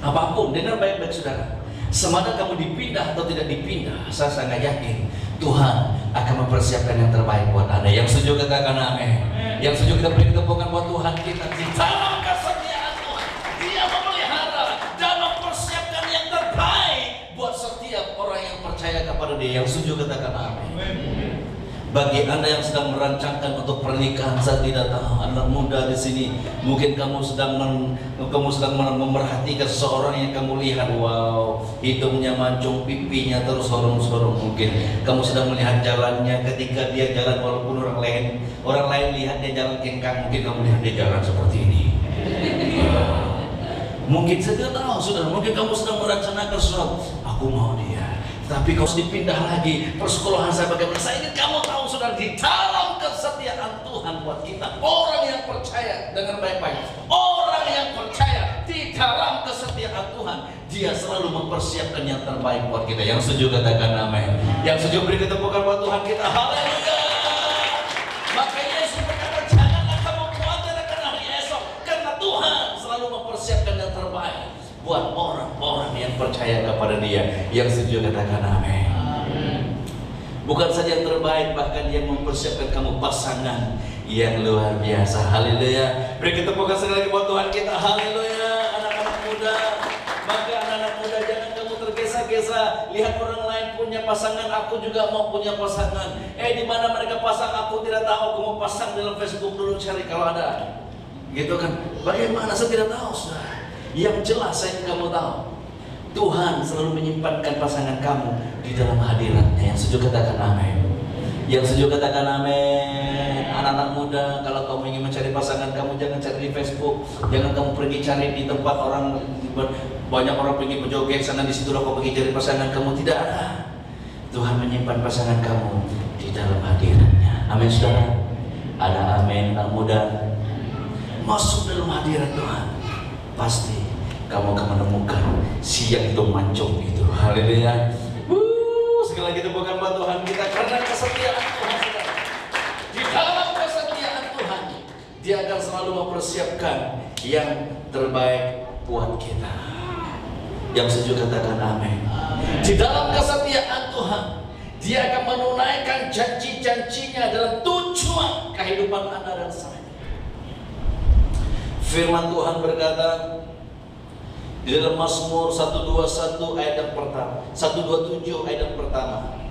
Apapun, dengar baik-baik, saudara. Semada kamu dipindah atau tidak dipindah, saya sangat yakin Tuhan akan mempersiapkan yang terbaik buat Anda. Yang setuju katakan amin. Yang setuju kita beri ketepukan buat Tuhan kita. Di dalam kesetiaan Tuhan, Dia memelihara dan mempersiapkan yang terbaik buat setiap orang yang percaya kepada Dia. Yang setuju katakan amin. Bagi Anda yang sedang merancangkan untuk pernikahan, saya tidak tahu. Anak muda di sini, mungkin kamu sedang memerhatikan seseorang yang kamu lihat, wow, hidungnya mancung, pipinya terus sorong-sorong. Mungkin kamu sedang melihat jalannya, ketika dia jalan walaupun orang lain lihat dia jalan kengkang, mungkin kamu lihat dia jalan seperti ini. Mungkin saya tidak tahu, saudara. Mungkin kamu sedang merencanakan sesuatu. Aku mau dia. Tapi kau dipindah lagi persekolahan saya bagaimana? Saya ingin kamu tahu, saudara, di dalam kesetiaan Tuhan buat kita, orang yang percaya, dengan baik-baik, orang yang percaya di dalam kesetiaan Tuhan, dia selalu mempersiapkan yang terbaik buat kita. Yang setuju katakan amin. Yang setuju beri ketepukan buat Tuhan kita. Haleluya. Maka Yesus berkata, janganlah kamu khawatir akan hari esok, karena Tuhan selalu mempersiapkan yang terbaik buat orang-orang yang percaya kepada Dia. Yang setuju katakan amin. Bukan saja yang terbaik, bahkan Dia mempersiapkan kamu pasangan yang luar biasa. Haleluya. Beri kita tepukan sekali lagi buat Tuhan kita. Haleluya. Anak-anak muda, maka anak-anak muda jangan kamu tergesa-gesa lihat orang lain punya pasangan, aku juga mau punya pasangan. Di mana mereka pasang, aku tidak tahu. Aku mau pasang dalam Facebook dulu, cari kalau ada. Gitu kan? Bagaimana? Saya tidak tahu, saudara. Yang jelas saya kamu tahu, Tuhan selalu menyimpankan pasangan kamu di dalam hadiratnya. Yang setuju katakan amin. Yang setuju katakan amin. Anak-anak muda, kalau kamu ingin mencari pasangan kamu, jangan cari di Facebook. Jangan kamu pergi cari di tempat orang, banyak orang pergi berjoget sana di situlah kau pergi cari pasangan kamu. Tidak ada. Tuhan menyimpan pasangan kamu di dalam hadiratnya. Amin, saudara. Ada amin, anak muda. Masuk dalam hadirat Tuhan, pasti kamu akan menemukan si yang itu mancung itu. Haleluya. Sekali lagi tepukan buat Tuhan kita, karena kesetiaan Tuhan, saudara. Di dalam kesetiaan Tuhan, Dia akan selalu mempersiapkan yang terbaik buat kita. Yang setuju katakan amin. Di dalam kesetiaan Tuhan, Dia akan menunaikan janji-janjinya dalam tujuan kehidupan Anda dan saya. Firman Tuhan berkata di dalam Mazmur 121 ayat yang pertama, 127 ayat yang pertama.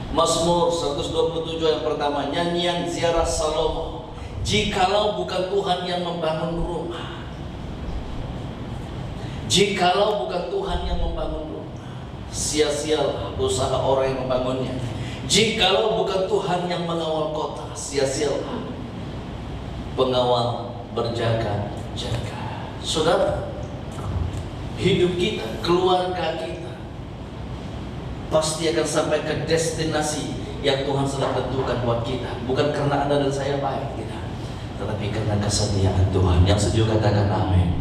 Mazmur 127 ayat yang pertama, nyanyian ziarah Salomo. Jikalau bukan Tuhan yang membangun rumah, jikalau bukan Tuhan yang membangun rumah, sia-sialah usaha orang yang membangunnya. Jikalau bukan Tuhan yang mengawal kota, sia-sialah pengawal berjaga-jaga. Saudara, hidup kita, keluarga kita pasti akan sampai ke destinasi yang Tuhan sudah tentukan buat kita. Bukan karena Anda dan saya baik kita, tetapi karena kesetiaan Tuhan. Yang setuju katakan amin.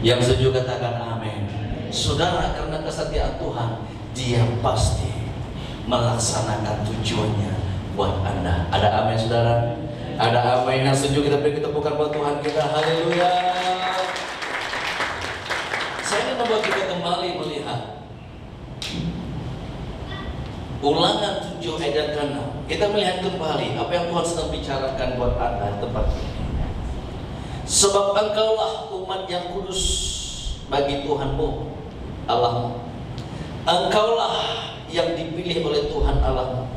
Yang setuju katakan amin. Saudara, karena kesetiaan Tuhan, Dia pasti melaksanakan tujuannya buat Anda. Ada amin, saudara? Ada amin. Yang setuju kita beri ketepukan buat Tuhan kita. Haleluya. Saya ingin membuat kita kembali melihat Ulangan 7 ayat 6. Kita melihat kembali apa yang Tuhan sedang bicarakan buat Anda tempat ini. Sebab engkaulah umat yang kudus bagi Tuhanmu Allahmu. Engkaulah yang dipilih oleh Tuhan Allahmu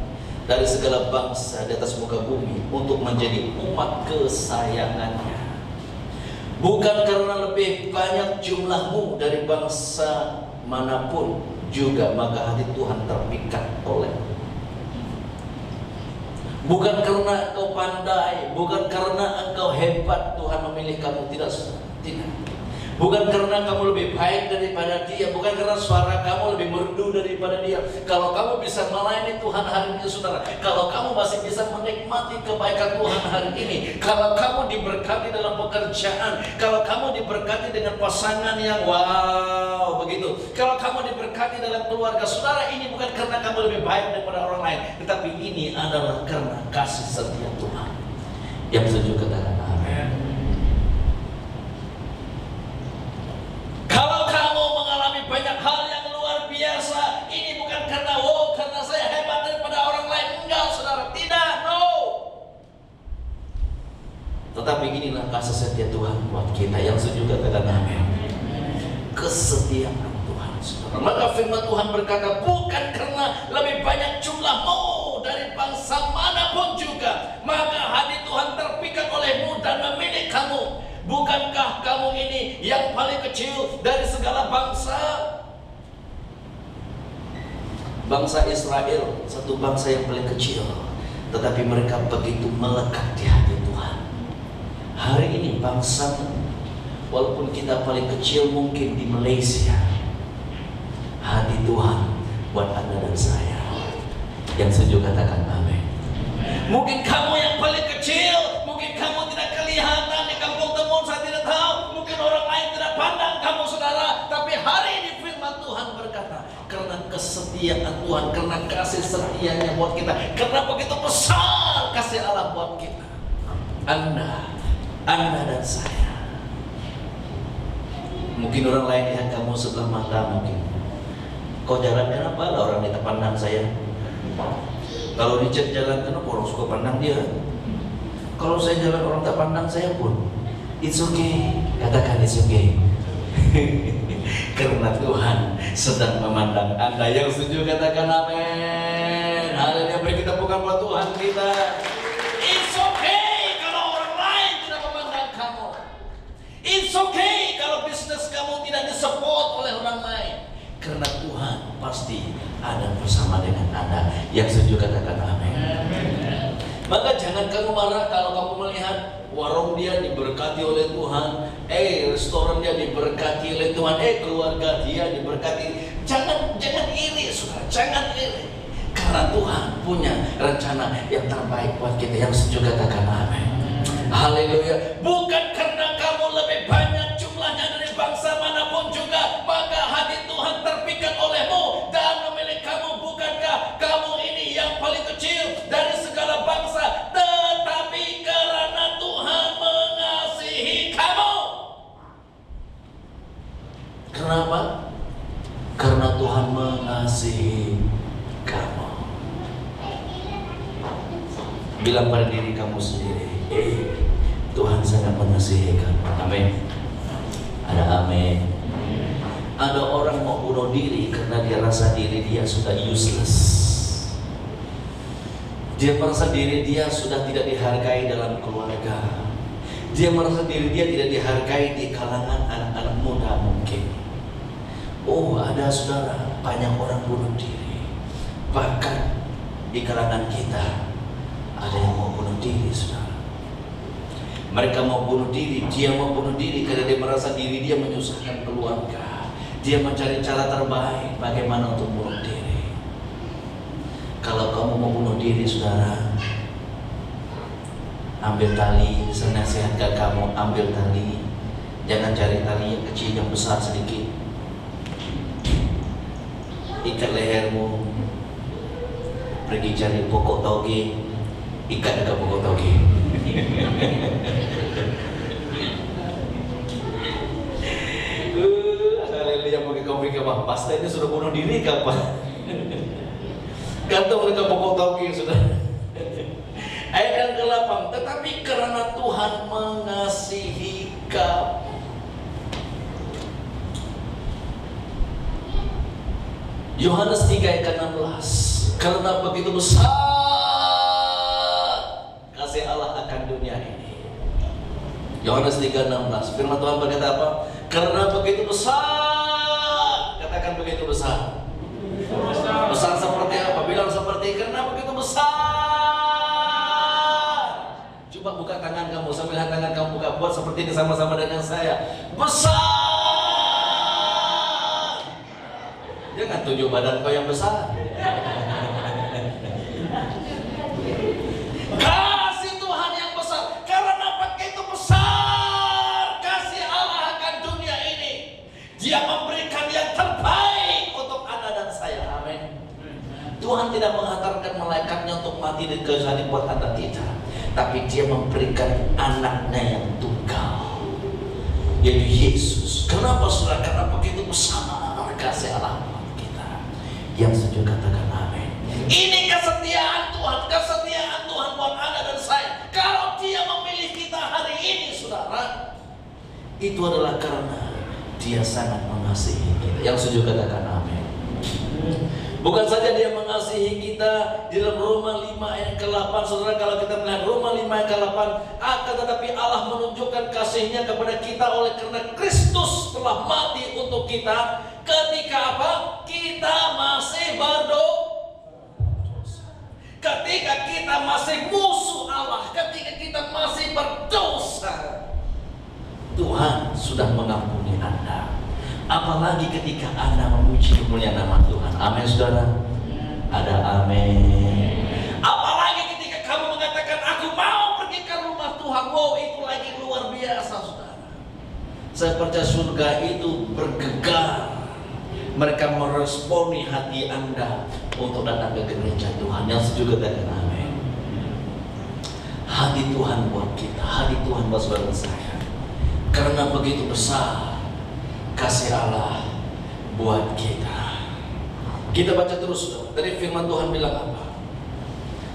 dari segala bangsa di atas muka bumi untuk menjadi umat kesayangannya. Bukan karena lebih banyak jumlahmu dari bangsa manapun juga, maka hati Tuhan terpikat oleh. Bukan karena engkau pandai, bukan karena engkau hebat Tuhan memilih kamu, tidak. Bukan karena kamu lebih baik daripada dia, bukan karena suara kamu lebih merdu daripada dia. Kalau kamu bisa melayani Tuhan hari ini, saudara, kalau kamu masih bisa menikmati kebaikan Tuhan hari ini, kalau kamu diberkati dalam pekerjaan, kalau kamu diberkati dengan pasangan yang wow begitu, kalau kamu diberkati dalam keluarga, saudara, ini bukan karena kamu lebih baik daripada orang lain, tetapi ini adalah karena kasih setia Tuhan. Yang setuju katakan amin. Kalau kamu mengalami banyak hal yang luar biasa, ini bukan karena karena saya hebat daripada orang lain. Enggak, saudara, tidak, no. Tetapi inilah kasih setia Tuhan buat kita. Yang setuju katakan amin. Kesetiaan Tuhan, saudara. Maka firman Tuhan berkata, bukan karena lebih banyak jumlahmu dari bangsa manapun juga, maka hati Tuhan terpikat olehmu dan memilih kamu. Bukankah kamu ini yang paling kecil dari segala bangsa? Bangsa Israel, satu bangsa yang paling kecil, tetapi mereka begitu melekat di hati Tuhan. Hari ini bangsa, walaupun kita paling kecil mungkin di Malaysia, hati Tuhan buat Anda dan saya. Yang setuju katakan amin. Mungkin kamu yang paling kecil, mungkin kamu tidak kelihatan di kampung Temon, saya tidak tahu. Mungkin orang lain tidak pandang kamu, saudara. Tapi hari ini firman Tuhan berkata, karena kesetiaan Tuhan, karena kasih setianya buat kita, karena begitu besar kasih Allah buat kita, Anda dan saya. Mungkin orang lain lihat kamu sebelah mata, mungkin kok jalannya apa lah orang tidak pandang saya. Kalau Richard jalan, kenapa orang suka pandang dia? Kalau saya jalan orang tak pandang saya pun, it's okay, katakan it's okay. Karena Tuhan sedang memandang Anda. Yang setuju katakan amin. Haleluya, beri kita bukan buat Tuhan kita. It's okay kalau orang lain tidak memandang kamu. It's okay kalau bisnis kamu tidak disupport oleh orang lain. Karena Tuhan pasti ada bersama dengan Anda. Yang setuju katakan amin. Maka jangan kamu marah kalau kamu melihat warung dia diberkati oleh Tuhan, restoran dia diberkati oleh Tuhan, keluarga dia diberkati. Jangan iri, saudara, jangan iri. Karena Tuhan punya rencana yang terbaik buat kita. Yang setuju katakan amin. Haleluya. Bukan karena kamu lebih banyak jumlahnya dari bangsa manapun juga, maka hati Tuhan terpikat olehmu dan memilih kamu. Bukankah kamu ini yang paling kecil dari segala bangsa, tetapi karena Tuhan mengasihi kamu. Kenapa? Karena Tuhan mengasihi kamu. Bilang pada diri kamu sendiri, Tuhan sangat mengasihi kamu. Amin. Ada amin. Ada orang mau bunuh diri karena dia rasa diri dia sudah useless. Dia merasa diri dia sudah tidak dihargai dalam keluarga. Dia merasa diri dia tidak dihargai di kalangan anak-anak muda mungkin. Oh, ada saudara, banyak orang bunuh diri. Bahkan di kalangan kita ada yang mau bunuh diri, saudara. Mereka mau bunuh diri, dia mau bunuh diri karena dia merasa diri dia menyusahkan keluarga. Dia mencari cara terbaik bagaimana untuk bunuh diri. Kalau kamu mau bunuh diri, saudara, ambil tali. Saya nasihatkan kamu, ambil tali. Jangan cari tali yang kecil, yang besar sedikit. Ikat lehermu. Pergi cari pokok toge, ikat dekat pokok toge. Haleluya, pakai kopi kapal. Pasta ini sudah bunuh diri kapan? Gantung dekat pokok toge sudah. Ayat yang ke-8, tetapi karena Tuhan mengasihi kamu. Yohanes 3 ayat ke-16, karena begitu besar kasih Allah akan dunia ini. Yohanes 3:16, firman Tuhan berkata apa? Karena begitu besar, katakan begitu besar. Besar seperti apa? Bilang seperti karena begitu besar. Coba buka tangan kamu, sambil tangan kamu buka, buat seperti ini sama-sama dengan saya. Besar. Jangan tunjuk badan kau yang besar. Kasih Tuhan yang besar. Karena begitu besar kasih Allah akan dunia ini, Dia memberikan yang terbaik untuk Anda dan saya. Amin. Tuhan tidak menghantarkan malaikatnya untuk mati di kayu salib buat Anda, tidak. Tapi Dia memberikan anaknya yang tunggal, yaitu Yesus. Kenapa saudara? Karena begitu besar kasih Allah buat kita. Yang setuju katakan amin. Ini kesetiaan Tuhan buat Anda dan saya. Kalau Dia memilih kita hari ini, saudara, itu adalah karena Dia sangat mengasihi kita. Yang setuju katakan amin. Bukan saja dia mengasihi kita di dalam Roma 5 ayat ke-8. Saudara, kalau kita melihat Roma 5 ayat ke-8, akan tetapi Allah menunjukkan kasih-Nya kepada kita oleh karena Kristus telah mati untuk kita ketika apa? Kita masih berdosa. Ketika kita masih musuh Allah, ketika kita masih berdosa, Tuhan sudah mengampuni Anda. Apalagi ketika Anda memuji kemuliaan nama Tuhan. Amin, saudara. Ada amin. Apalagi ketika kamu mengatakan aku mau pergi ke rumah Tuhan. Wow, itu lagi luar biasa, saudara. Saya percaya surga itu bergegar. Mereka meresponi hati Anda untuk datang ke gereja Tuhan. Yang setuju katakan amin. Hati Tuhan buat kita, hati Tuhan buat saudara saya. Karena begitu besar kasih Allah buat kita. Kita baca terus, saudara. Tadi firman Tuhan bilang apa?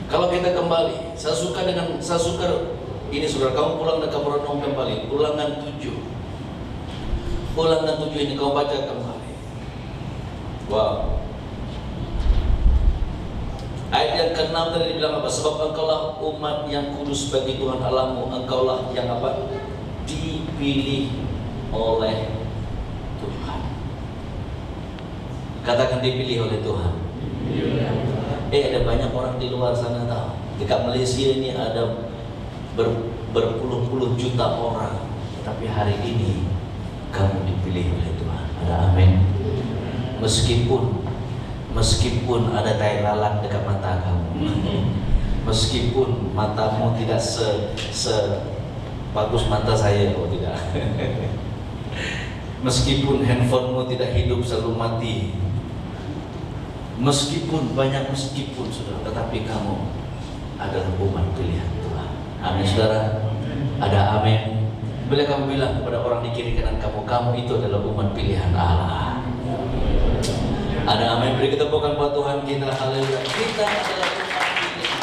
Kalau kita kembali, saya suka ini, saudara. Kamu pulang dan kamu renung kembali. Ulangan 7. Ulangan 7 ini kamu baca kembali. Wow. Ayat yang ke-6 tadi dibilang apa? Sebab engkaulah umat yang kudus bagi Tuhan Allahmu. Engkaulah yang apa? Dipilih oleh Tuhan. Katakan dipilih oleh Tuhan. Ada banyak orang di luar sana tahu. Dekat Malaysia ini ada berpuluh-puluh juta orang. Tapi hari ini kamu dipilih oleh Tuhan. Ada amin. Meskipun ada tai lalat dekat mata kamu. Meskipun matamu tidak se bagus mata saya, oh tidak. Meskipun handphonemu tidak hidup, selalu mati. Meskipun saudara, tetapi kamu adalah umat pilihan Tuhan. Amin, saudara. Ada amin. Bila kamu bilang kepada orang di kiri kanan kamu itu adalah umat pilihan Allah. Ada amin. Beri ketepukan buat Tuhan kita. Haleluya. Kita adalah umat pilihan.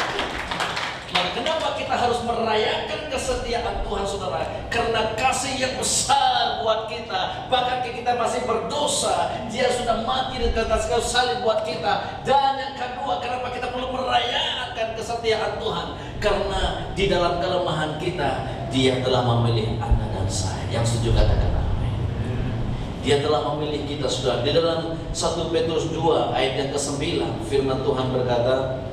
Maka kenapa kita harus merayakan kesetiaan Tuhan, saudara? Karena kasih yang besar buat kita. Bahkan kita masih berdosa, Dia sudah mati di atas kayu salib buat kita. Dan yang kedua, kenapa kita perlu merayakan kesetiaan Tuhan? Karena di dalam kelemahan kita, Dia telah memilih Anda dan saya. Yang setuju katakan amin. Dia telah memilih kita, saudara. Di dalam 1 Petrus 2 ayat yang ke-9, firman Tuhan berkata,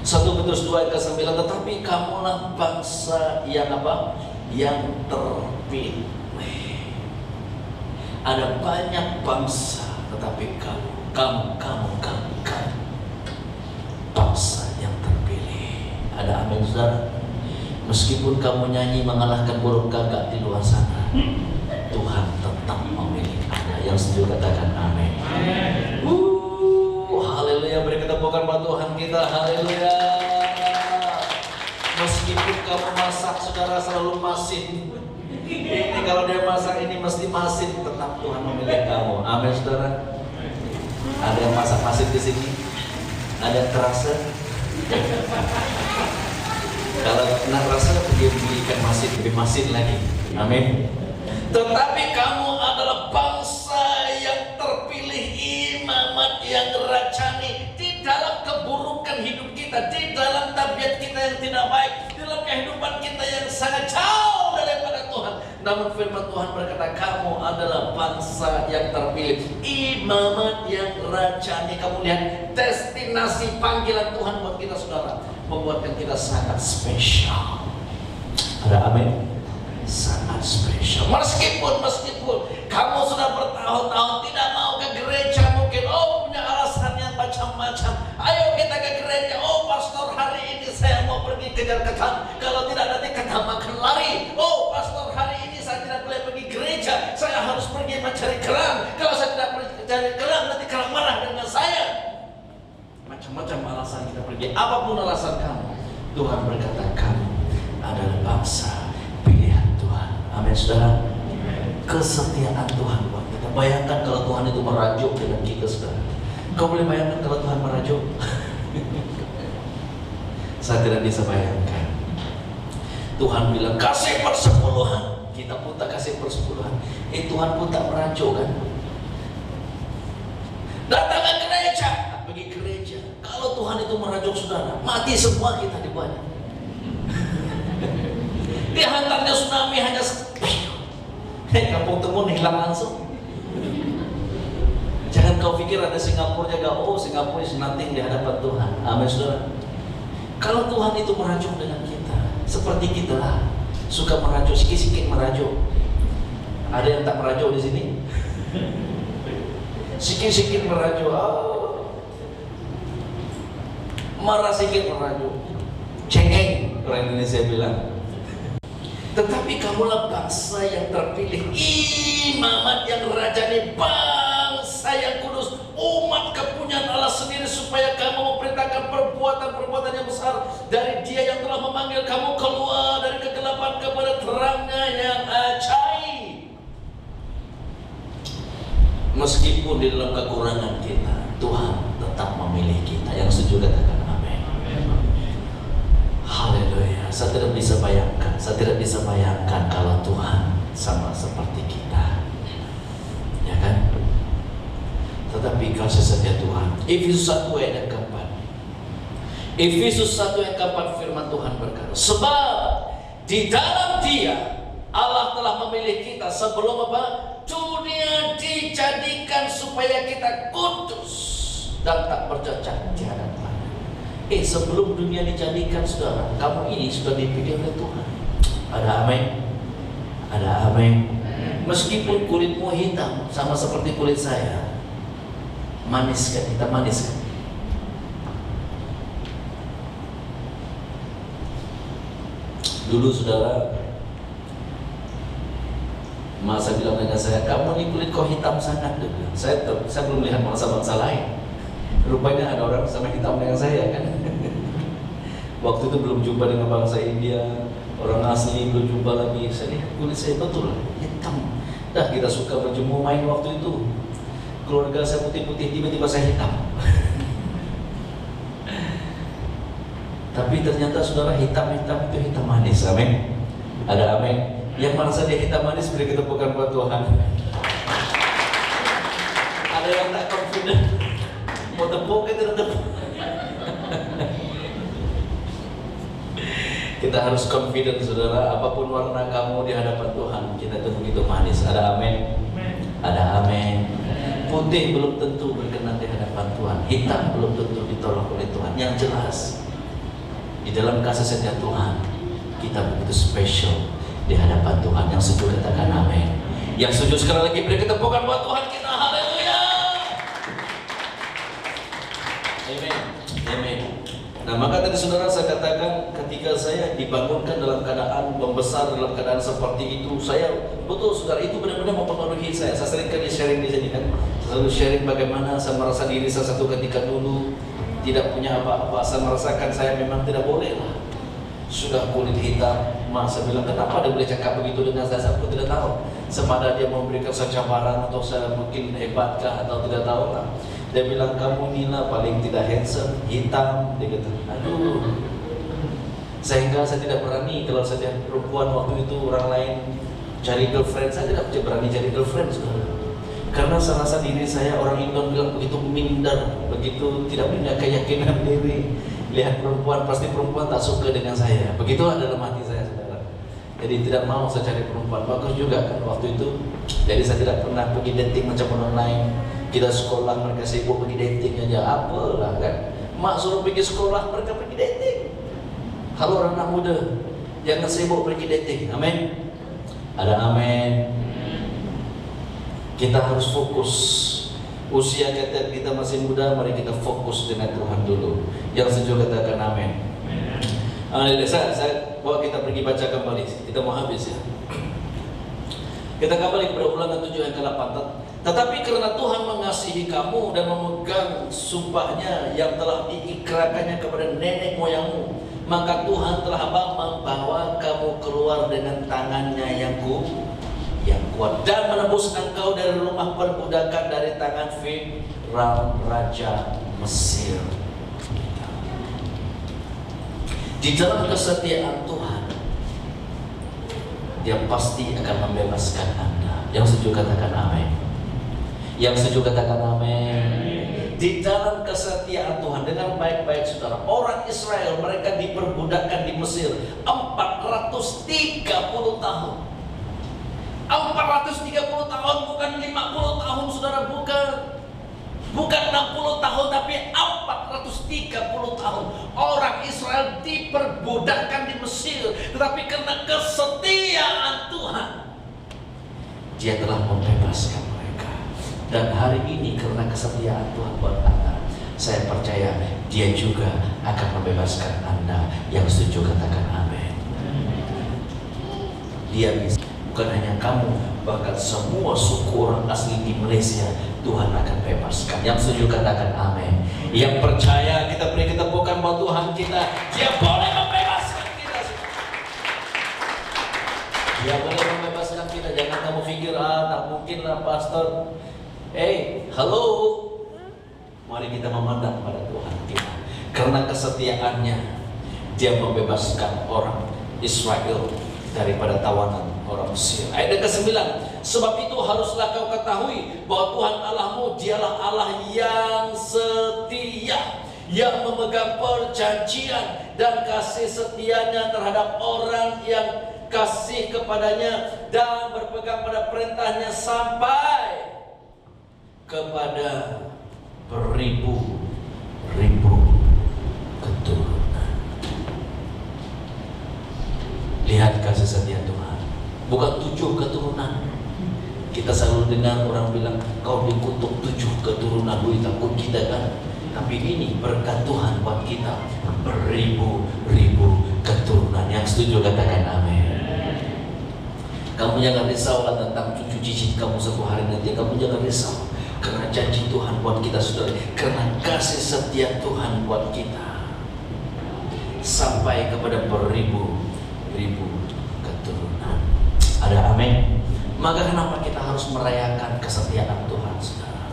1 Petrus 2 ayat ke-9, tetapi kamulah bangsa yang apa? Yang terpilih. Ada banyak bangsa, tetapi kamu bangsa yang terpilih. Ada amin, saudara. Meskipun kamu nyanyi mengalahkan burung gagak di luar sana, Tuhan tetap memilih Anda. Yang setuju katakan amin. Haleluya. Beri ketepukan buat Tuhan kita. Haleluya. Meskipun kamu masak, saudara, selalu masin. Ini kalau dia masak ini mesti masin, tetap Tuhan memilih kamu. Amin, saudara. Ada yang masak masin di sini? Ada yang terasa? Kalau kena rasa, pergi beli ikan masin, lebih masin lagi. Amin. Tetapi kamu adalah bangsa yang terpilih, imamat yang rajani. Di dalam keburukan hidup kita, di dalam tabiat kita yang tidak baik, di dalam kehidupan kita yang sangat jauh daripada Tuhan, namun firman Tuhan berkata, kamu adalah bangsa yang terpilih, imamat yang rajani. Kamu lihat destinasi panggilan Tuhan buat kita, saudara, membuatkan kita sangat spesial. Ada amin. Sangat spesial. Meskipun kamu sudah bertahun-tahun tidak mau ke gereja, mungkin punya alasan yang macam-macam. Ayo kita ke gereja. Pastor, hari ini saya mau pergi kejar ketam. Kalau tidak nanti ketam akan lari. Pastor, hari ini saya tidak boleh pergi gereja. Saya harus pergi mencari kerang. Kalau saya tidak mencari kerang, nanti kerang marah dengan saya. Macam-macam alasan kita pergi. Apapun alasan kamu, Tuhan berkata kamu adalah bangsa pilihan Tuhan. Amin, saudara. Kesetiaan Tuhan buat kita. Bayangkan kalau Tuhan itu merajuk dengan kita, saudara. Kau boleh bayangkan kalau Tuhan merajuk? Saya tidak bisa bayangkan. Tuhan bilang kasih persepuluhan, kita pun tak kasih persepuluhan. Tuhan pun tak merajuk kan? Datang ke gereja pergi gereja. Kalau Tuhan itu merajuk saudara, mati semua kita di bawahnya. Dihantarnya tsunami hanya kampung Temun hilang langsung. Jangan kau pikir ada Singapura jaga, oh Singapura is nothing di hadapan Tuhan. Amin saudara. Kalau Tuhan itu merajuk dengan kita, seperti kita lah, suka merajuk, sikit-sikit merajuk. Ada yang tak merajuk di sini? Sikit-sikit merajuk, marah sikit merajuk, cengeng orang Indonesia bilang. Tetapi kamulah bangsa yang terpilih, imamat yang rajani, bangsa yang kudus, umat kepunyaan Allah sendiri, supaya kamu memperintahkan perbuatan-perbuatan yang besar dari Dia yang telah memanggil kamu keluar dari kegelapan kepada terangnya yang ajaib. Meskipun di dalam kekurangan kita, Tuhan tetap memilih kita. Yang setuju katakan amin. Haleluya. Saya tidak bisa bayangkan kalau Tuhan sama seperti kita, ya kan? Tetapi kasih setia Tuhan. Efesus 1 ayat yang keempat. Efesus 1 ayat keempat firman Tuhan berkata, sebab di dalam Dia Allah telah memilih kita sebelum apa? Dunia dijadikan supaya kita kudus dan tak bercacat di hadapan. Sebelum dunia dijadikan saudara, kamu ini sudah dipilih oleh Tuhan. Ada amin? Ada amin? Meskipun kulitmu hitam sama seperti kulit saya, manis kan? Kita manis kan? Dulu saudara, masa bilang dengan saya, kamu ini kulit kau hitam sangat. Saya belum lihat bangsa-bangsa lain. Rupanya ada orang sama hitam dengan saya kan. Waktu itu belum jumpa dengan bangsa India, orang asli belum jumpa lagi. Saya lihat kulit saya betul hitam. Dah kita suka berjemur main waktu itu. Keluarga saya putih-putih, tiba-tiba saya hitam. Tapi ternyata saudara, hitam-hitam itu hitam manis. Amin. Ada amin. Yang merasa dia hitam manis, beri ketepukan buat Tuhan. Ada yang tak confident, mau tepuk kita tepuk. Kita harus confident saudara, apapun warna kamu di hadapan Tuhan, kita itu begitu manis. Ada amin? Ada amin. Putih belum tentu berkenan di hadapan Tuhan, hitam belum tentu ditolak oleh Tuhan. Yang jelas, di dalam kasih setia Tuhan, kita begitu spesial di hadapan Tuhan. Yang setuju katakan amin. Yang setuju sekali lagi beri ketepukan buat Tuhan kita. Haleluya. Amin. Amin. Nah, maka tadi saudara saya katakan, ketika saya dibangunkan dalam keadaan membesar, dalam keadaan seperti itu, saya betul saudara, itu benar-benar mempengaruhi saya. Saya sering kali sharing di sini kan, saya selalu sharing bagaimana saya merasa diri saya satu ketika dulu tidak punya apa-apa. Saya merasakan saya memang tidak boleh lah, sudah kulit hitam. Saya bilang, kenapa dia boleh cakap begitu dengan saya pun tidak tahu. Semada dia memberikan saya cabaran atau saya mungkin hebatkah atau tidak tahu lah. Dia bilang, kamu Nila paling tidak handsome, hitam. Dia kata, aduh. Sehingga saya tidak berani kalau saya perempuan waktu itu orang lain cari girlfriend, saya tidak berani cari girlfriend saudara. Karena saya rasa diri saya, orang Indo bilang begitu minder, begitu tidak punya keyakinan diri. Lihat perempuan, pasti perempuan tak suka dengan saya. Begitulah dalam hati saya saudara. Jadi tidak mau saya cari perempuan. Bagus juga kan waktu itu. Jadi saya tidak pernah pergi dating macam orang lain. Kita sekolah mereka sibuk pergi dating aja, apalah kan. Mak suruh pergi sekolah, mereka pergi dating. Kalau orang anak muda, jangan sibuk pergi dating. Amin. Ada amin. Kita harus fokus. Usia kita masih muda, mari kita fokus dengan Tuhan dulu. Yang setuju katakan amin. Saya bawa kita pergi baca kembali. Kita mau habis ya. Kita kembali kepada Ulangan 7 ayat ke-8. Tetapi karena Tuhan mengasihi kamu dan memegang sumpahnya yang telah diikrarkannya kepada nenek moyangmu, maka Tuhan telah membawa kamu keluar dengan tangannya yang kuat dan menebus engkau dari rumah perbudakan, dari tangan Firaun raja Mesir. Di dalam kesetiaan Tuhan, Dia pasti akan membebaskan Anda. Yang setuju katakan amin. Yang setuju katakan amin. Di dalam kesetiaan Tuhan, dengan baik-baik saudara, orang Israel mereka diperbudakkan di Mesir 430 tahun. 430 tahun, bukan 50 tahun saudara, bukan 60 tahun, tapi 430 tahun orang Israel diperbudakkan di Mesir. Tetapi karena kesetiaan Tuhan, Dia telah membebaskan mereka. Dan hari ini karena kesetiaan Tuhan buat Anda, saya percaya Dia juga akan membebaskan Anda. Yang setuju katakan amin. Dia bisa. Bukan hanya kamu, bahkan semua suku orang asli di Malaysia Tuhan akan bebaskan. Yang setuju katakan amin. Yang percaya kita beri ketepukan buat Tuhan kita. Dia boleh membebaskan kita. Dia boleh membebaskan kita. Jangan kamu pikir, tak mungkin lah pastor. Halo. Mari kita memandang pada Tuhan kita. Karena kesetiaannya, Dia membebaskan orang Israel daripada tawanan orang Mesir. Ayat ke-9, sebab itu haruslah kau ketahui bahwa Tuhan Allahmu Dialah Allah yang setia, yang memegang perjanjian dan kasih setianya terhadap orang yang kasih kepadanya dan berpegang pada perintahnya sampai kepada beribu-ribu keturunan. Lihat kasih setia Tuhan. Bukan 7 keturunan. Kita selalu dengar orang bilang, kau dikutuk 7 keturunan, takut kita kan. Tapi ini berkat Tuhan buat kita, beribu-ribu keturunan. Yang setuju katakan amin. Kamu jangan risau lah tentang cucu cicit kamu suatu hari nanti. Kamu jangan risau, karena janji Tuhan buat kita saudara. Karena kasih setia Tuhan buat kita sampai kepada beribu-ribu keturunan. Ada amin. Maka kenapa kita harus merayakan kesetiaan Tuhan saudara?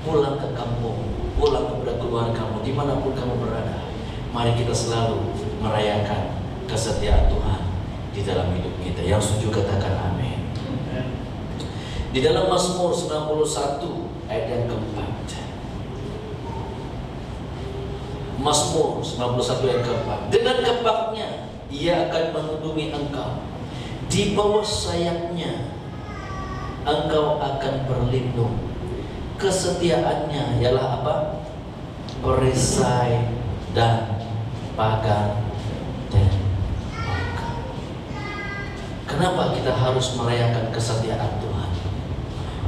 Pulang ke kampung, pulang kepada keluargamu, dimanapun kamu berada, mari kita selalu merayakan kesetiaan Tuhan di dalam hidup kita. Yang setuju katakan amin. Di dalam Mazmur 91 ayat yang keempat, Mazmur 91 ayat keempat, dengan kebaknya Ia akan menudungi engkau, di bawah sayapnya engkau akan berlindung. Kesetiaannya ialah apa? Perisai dan pagar tembok. Kenapa kita harus merayakan kesetiaan Tuhan?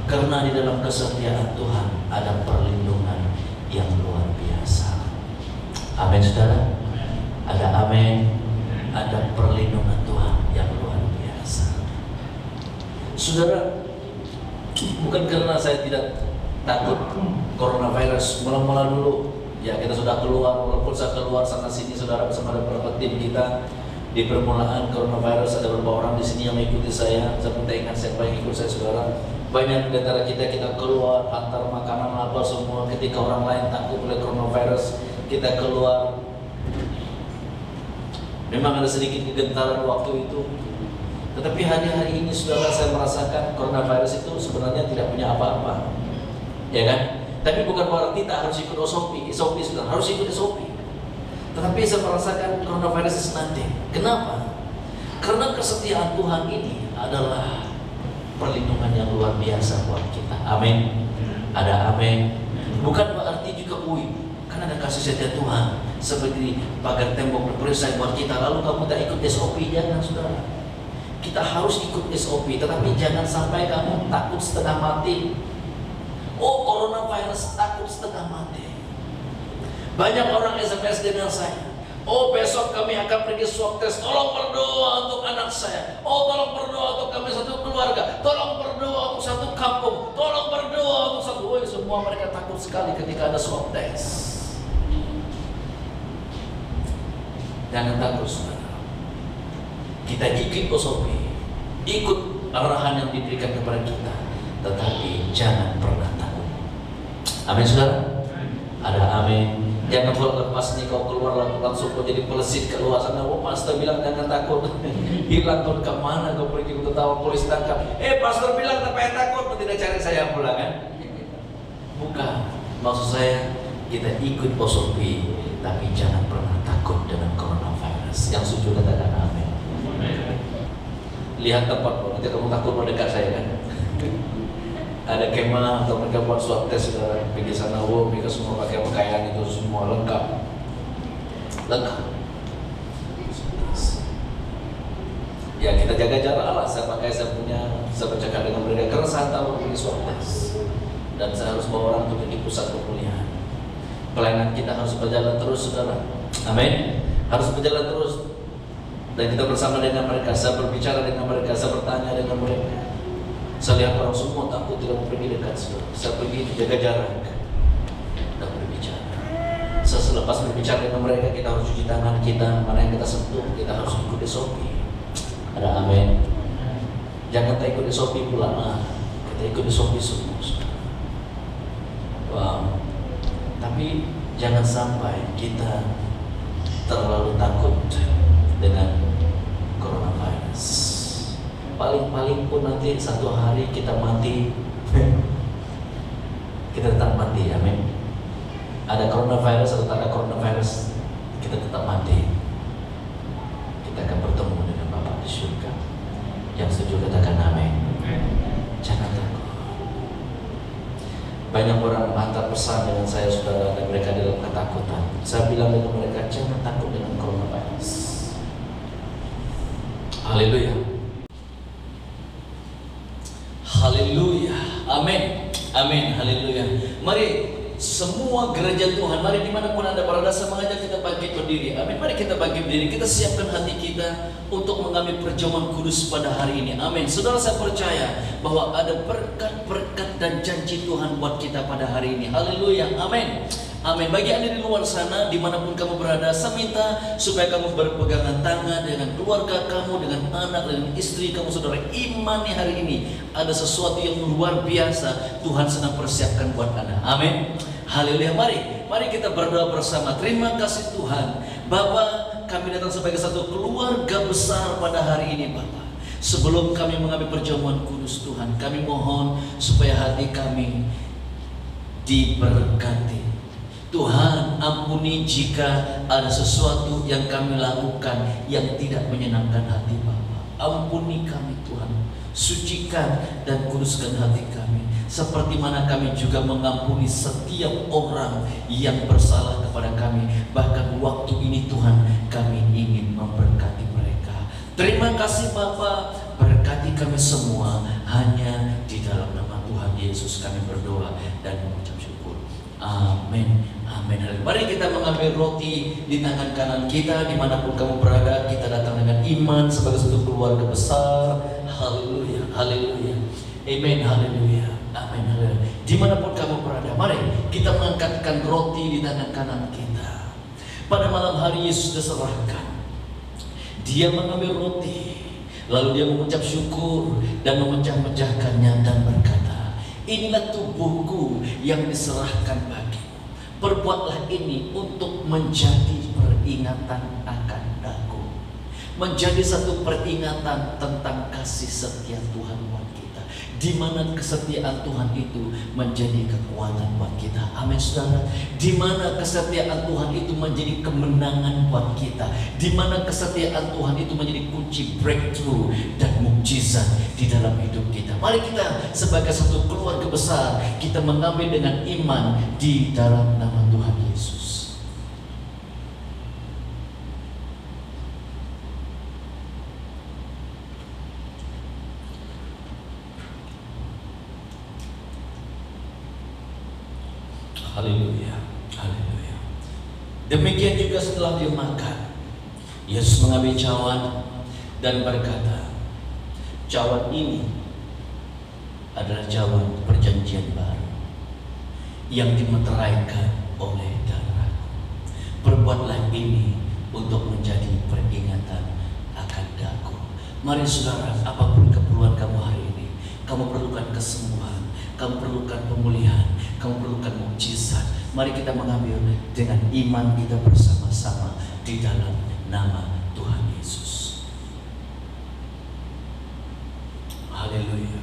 Karena di dalam kesetiaan Tuhan ada perlindungan yang luar biasa. Amin saudara. Ada amin. Ada perlindungan Tuhan yang luar biasa. Saudara, bukan karena saya tidak takut coronavirus. Mula-mula dulu, ya kita sudah keluar, walaupun saya keluar sana sini saudara bersama beberapa tim kita. Di permulaan coronavirus ada beberapa orang di sini yang mengikuti saya. Saya minta ingat siapa yang ikut saya saudara. Banyak di antara kita keluar antar makanan apa semua. Ketika orang lain takut oleh coronavirus, kita keluar. Memang ada sedikit kegentaran waktu itu. Tetapi hari-hari ini saudara, saya merasakan coronavirus itu sebenarnya tidak punya apa-apa, ya kan? Tapi bukan berarti kita harus ikut SOP saudara, harus ikut SOP. Tetapi saya merasakan coronavirus is nothing. Kenapa? Karena kesetiaan Tuhan ini adalah perlindungan yang luar biasa buat kita. Amin. Ada amin. Bukan berarti juga karena ada kasih setia Tuhan seperti pagar tembok perisai buat kita, lalu kamu tak ikut SOP. Jangan saudara. Kita harus ikut SOP, tetapi jangan sampai kamu takut setengah mati. Oh, coronavirus, takut setengah mati. Banyak orang SMS dengan saya. Oh, besok kami akan pergi swab test. Tolong berdoa untuk anak saya. Oh, tolong berdoa untuk kami satu keluarga. Tolong berdoa untuk satu kampung. Tolong berdoa untuk satu. Oh, semua mereka takut sekali ketika ada swab test. Jangan takut saudara. Kita ikut SOP, ikut arahan yang diberikan kepada kita, tetapi jangan pernah takut. Amin saudara. Ada amin. Jangan lepas nih kau keluar langsung kau jadi pelesit keluar sana. Oh, pastor bilang jangan takut. Hilang kau ke mana? Kau pergi ke tahu polisi tangkap. Pastor bilang tak payah takut, kau tidak cari saya pulang kan? Bukan. Maksud saya, kita ikut SOP, tapi jangan pernah takut dengan coronavirus. Yang setuju katakan amin. Lihat tempat, nanti kamu takut mendekat saya kan? Ada kemah atau mereka buat swab test, saudara pergi sana, mereka semua pakai pakaian itu semua lengkap. Ya kita jaga jarak lah. Saya bercakap dengan mereka karena saya tahu pergi swab test dan saya harus bawa orang untuk pergi pusat pemulihan. Pelayanan kita harus berjalan terus, saudara. Amin. Harus berjalan terus. Dan kita bersama dengan mereka, saya berbicara dengan mereka, saya bertanya dengan mereka. Saya lihat orang semua takut tidak mau pergi dekat, saudara. Saya pergi jaga jarak dan berbicara. Selepas berbicara dengan mereka, kita harus cuci tangan kita, mana yang kita sentuh, kita harus ikut SOP. Ada amin. Jangan tak ikut SOP pula, kita ikut SOP semua. Wow. Tapi jangan sampai kita terlalu takut dengan coronavirus. Paling-paling pun nanti satu hari kita mati, kita tetap mati, amin. Ada coronavirus atau tak ada coronavirus, kita tetap mati. Kita akan bertemu dengan Bapa di surga. Yang setuju katakan amin. Jangan takut. Banyak orang menghantar pesan dengan saya, saudara, dan mereka dalam ketakutan. Saya bilang dengan mereka, jangan takut dengan coronavirus. Haleluya. Haleluya. Amin. Amin. Haleluya. Mari semua gereja Tuhan, mari dimanapun Anda berada, saya mengajak kita bangkit berdiri. Amin. Mari kita bangkit berdiri. Kita siapkan hati kita untuk mengambil perjamuan kudus pada hari ini. Amin. Saudara, saya percaya bahwa ada berkat-berkat dan janji Tuhan buat kita pada hari ini. Haleluya. Amin. Amin. Bagi Anda di luar sana, dimanapun kamu berada, saya minta supaya kamu berpegangan tangan dengan keluarga kamu, dengan anak, dengan istri kamu, saudara. Imani hari ini ada sesuatu yang luar biasa Tuhan sedang persiapkan buat Anda. Amin. Haleluya. Mari kita berdoa bersama. Terima kasih Tuhan, Bapa, kami datang sebagai satu keluarga besar pada hari ini, Bapa. Sebelum kami mengambil perjamuan kudus, Tuhan, kami mohon supaya hati kami diberkati. Tuhan, ampuni jika ada sesuatu yang kami lakukan yang tidak menyenangkan hati Bapa. Ampuni kami Tuhan, sucikan dan kuduskan hati kami, seperti mana kami juga mengampuni setiap orang yang bersalah kepada kami. Bahkan waktu ini Tuhan, kami ingin memberkati mereka. Terima kasih Bapa, berkati kami semua. Hanya di dalam nama Tuhan Yesus kami berdoa dan mengucap syukur. Amin. Amin. Mari kita mengambil roti di tangan kanan kita. Dimanapun kamu berada, kita datang dengan iman sebagai satu keluarga besar. Haleluya. Haleluya. Amin. Haleluya. Amin. Haleluya. Dimanapun kamu berada, mari kita mengangkatkan roti di tangan kanan kita. Pada malam hari Yesus diserahkan. Dia mengambil roti, lalu dia mengucap syukur dan memecah-mecahkannya dan berkata, inilah tubuhku yang diserahkan bagimu. Perbuatlah ini untuk menjadi peringatan akan aku. Menjadi satu peringatan tentang kasih setia Tuhan buat kita, di mana kesetiaan Tuhan itu menjadi kekuatan buat kita. Amin, saudara. Di mana kesetiaan Tuhan itu menjadi kemenangan buat kita, di mana kesetiaan Tuhan itu menjadi kunci breakthrough dan mukjizat di dalam hidup kita. Mari kita sebagai satu keluarga besar, kita mengambil dengan iman di dalam nama Tuhan Yesus. Haleluya. Haleluya. Demikian juga setelah dia makan, Yesus mengambil cawan dan berkata, cawan ini adalah cawan perjanjian baru yang dimeteraikan oleh darahku. Perbuatlah ini untuk menjadi peringatan akan aku. Mari saudara, apapun keperluan kamu hari ini, kamu perlukan kesembuhan, kamu perlukan pemulihan, kamu perlukan mukjizat. Mari kita mengambil dengan iman kita bersama-sama di dalam nama Tuhan Yesus. Haleluya.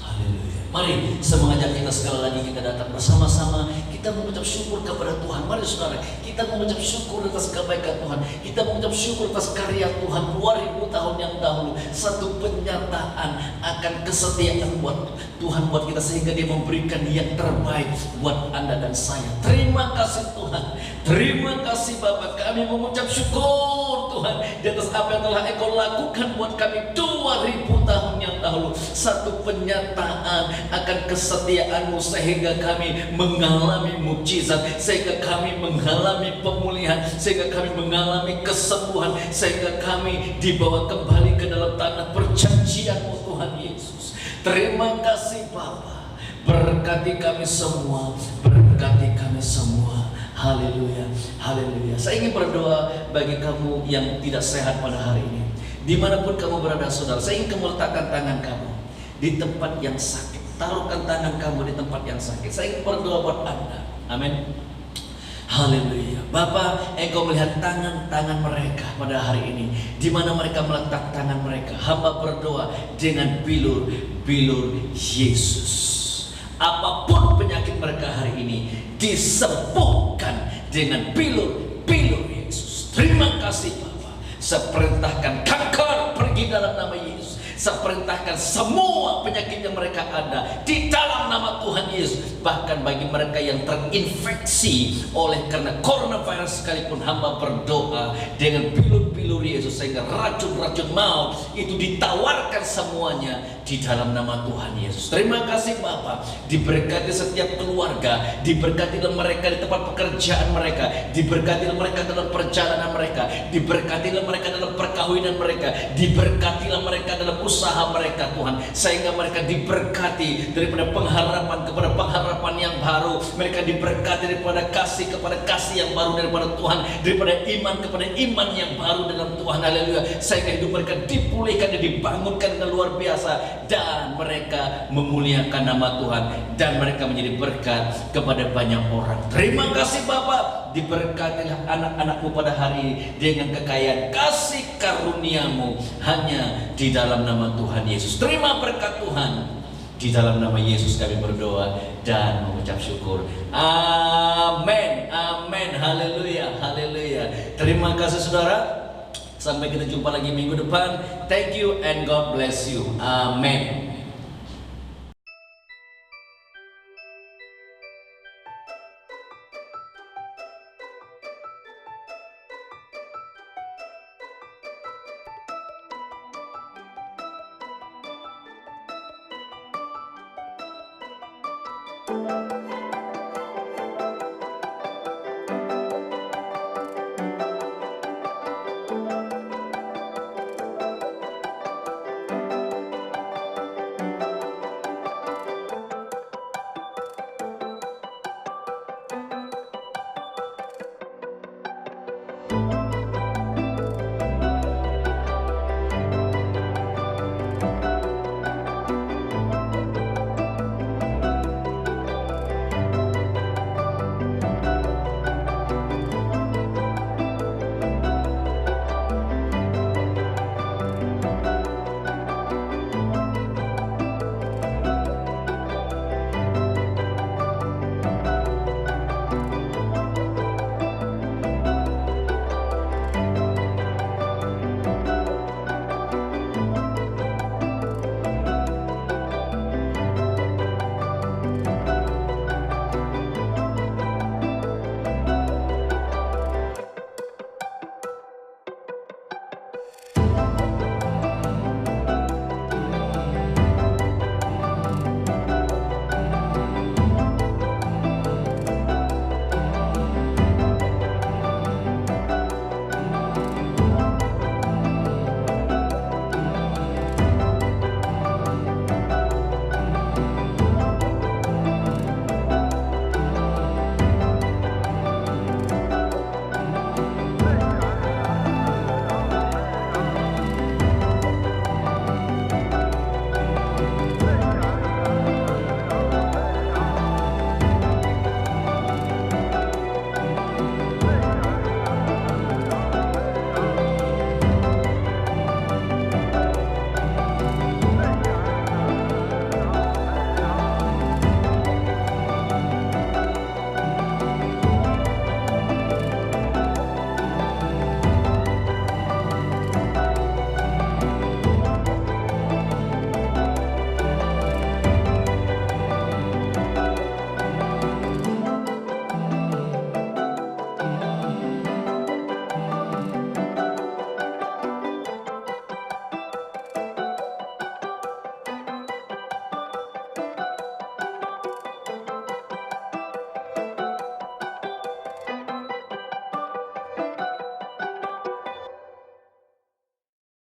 Haleluya. Mari saya mengajak kita sekali lagi kita datang bersama-sama. Kita mengucap syukur kepada Tuhan. Mari saudara, kita mengucap syukur atas kebaikan Tuhan. Kita mengucap syukur atas karya Tuhan 2000 tahun yang dahulu. Satu penyataan akan kesetiaan buat Tuhan buat kita sehingga Dia memberikan yang terbaik buat Anda dan saya. Terima kasih Tuhan. Terima kasih Bapa. Kami mengucap syukur Tuhan di atas apa yang telah Engkau lakukan buat kami 2000 tahun yang dahulu. Satu penyataan akan kesetiaan-Mu sehingga kami mengalami mukjizat, sehingga kami mengalami pemulihan, sehingga kami mengalami kesembuhan, sehingga kami dibawa kembali ke dalam tanah perjanjian-Mu Tuhan Yesus. Terima kasih Bapa. Berkati kami semua, berkati kami semua. Haleluya, haleluya. Saya ingin berdoa bagi kamu yang tidak sehat pada hari ini. Dimanapun kamu berada saudara, saya ingin kamu letakkan tangan kamu di tempat yang sakit. Taruhkan tangan kamu di tempat yang sakit. Saya ingin berdoa buat Anda. Amin. Haleluya. Bapa, Engkau melihat tangan-tangan mereka pada hari ini, di mana mereka meletak tangan mereka. Hamba berdoa dengan bilur Yesus. Apapun penyakit mereka hari ini disembuhkan dengan bilur Yesus. Terima kasih Bapa. Saya perintahkan kanker pergi dalam nama Yesus. Saya perintahkan semua penyakit yang mereka ada di dalam nama Tuhan Yesus. Bahkan bagi mereka yang terinfeksi oleh karena coronavirus sekalipun, hamba berdoa dengan bilur Yesus sehingga racun-racun maut itu ditawarkan semuanya di dalam nama Tuhan Yesus. Terima kasih Bapa. Diberkati setiap keluarga, diberkatilah mereka di tempat pekerjaan mereka, diberkatilah mereka dalam perjalanan mereka, diberkatilah mereka dalam perkawinan mereka, diberkatilah mereka dalam usaha mereka Tuhan, sehingga mereka diberkati daripada pengharapan kepada pengharapan yang baru. Mereka diberkati daripada kasih kepada kasih yang baru daripada Tuhan, daripada iman kepada iman yang baru dalam Tuhan. Haleluya. Sehingga hidup mereka dipulihkan dan dibangunkan dengan luar biasa, dan mereka memuliakan nama Tuhan, dan mereka menjadi berkat kepada banyak orang. Terima kasih Bapa. Diberkatilah anak-anakmu pada hari ini dengan kekayaan kasih karunia-Mu hanya di dalam nama Tuhan Yesus. Terima berkat Tuhan. Di dalam nama Yesus kami berdoa dan mengucap syukur. Amin. Amin. Haleluya. Haleluya. Terima kasih saudara. Sampai kita jumpa lagi minggu depan. Thank you and God bless you. Amin.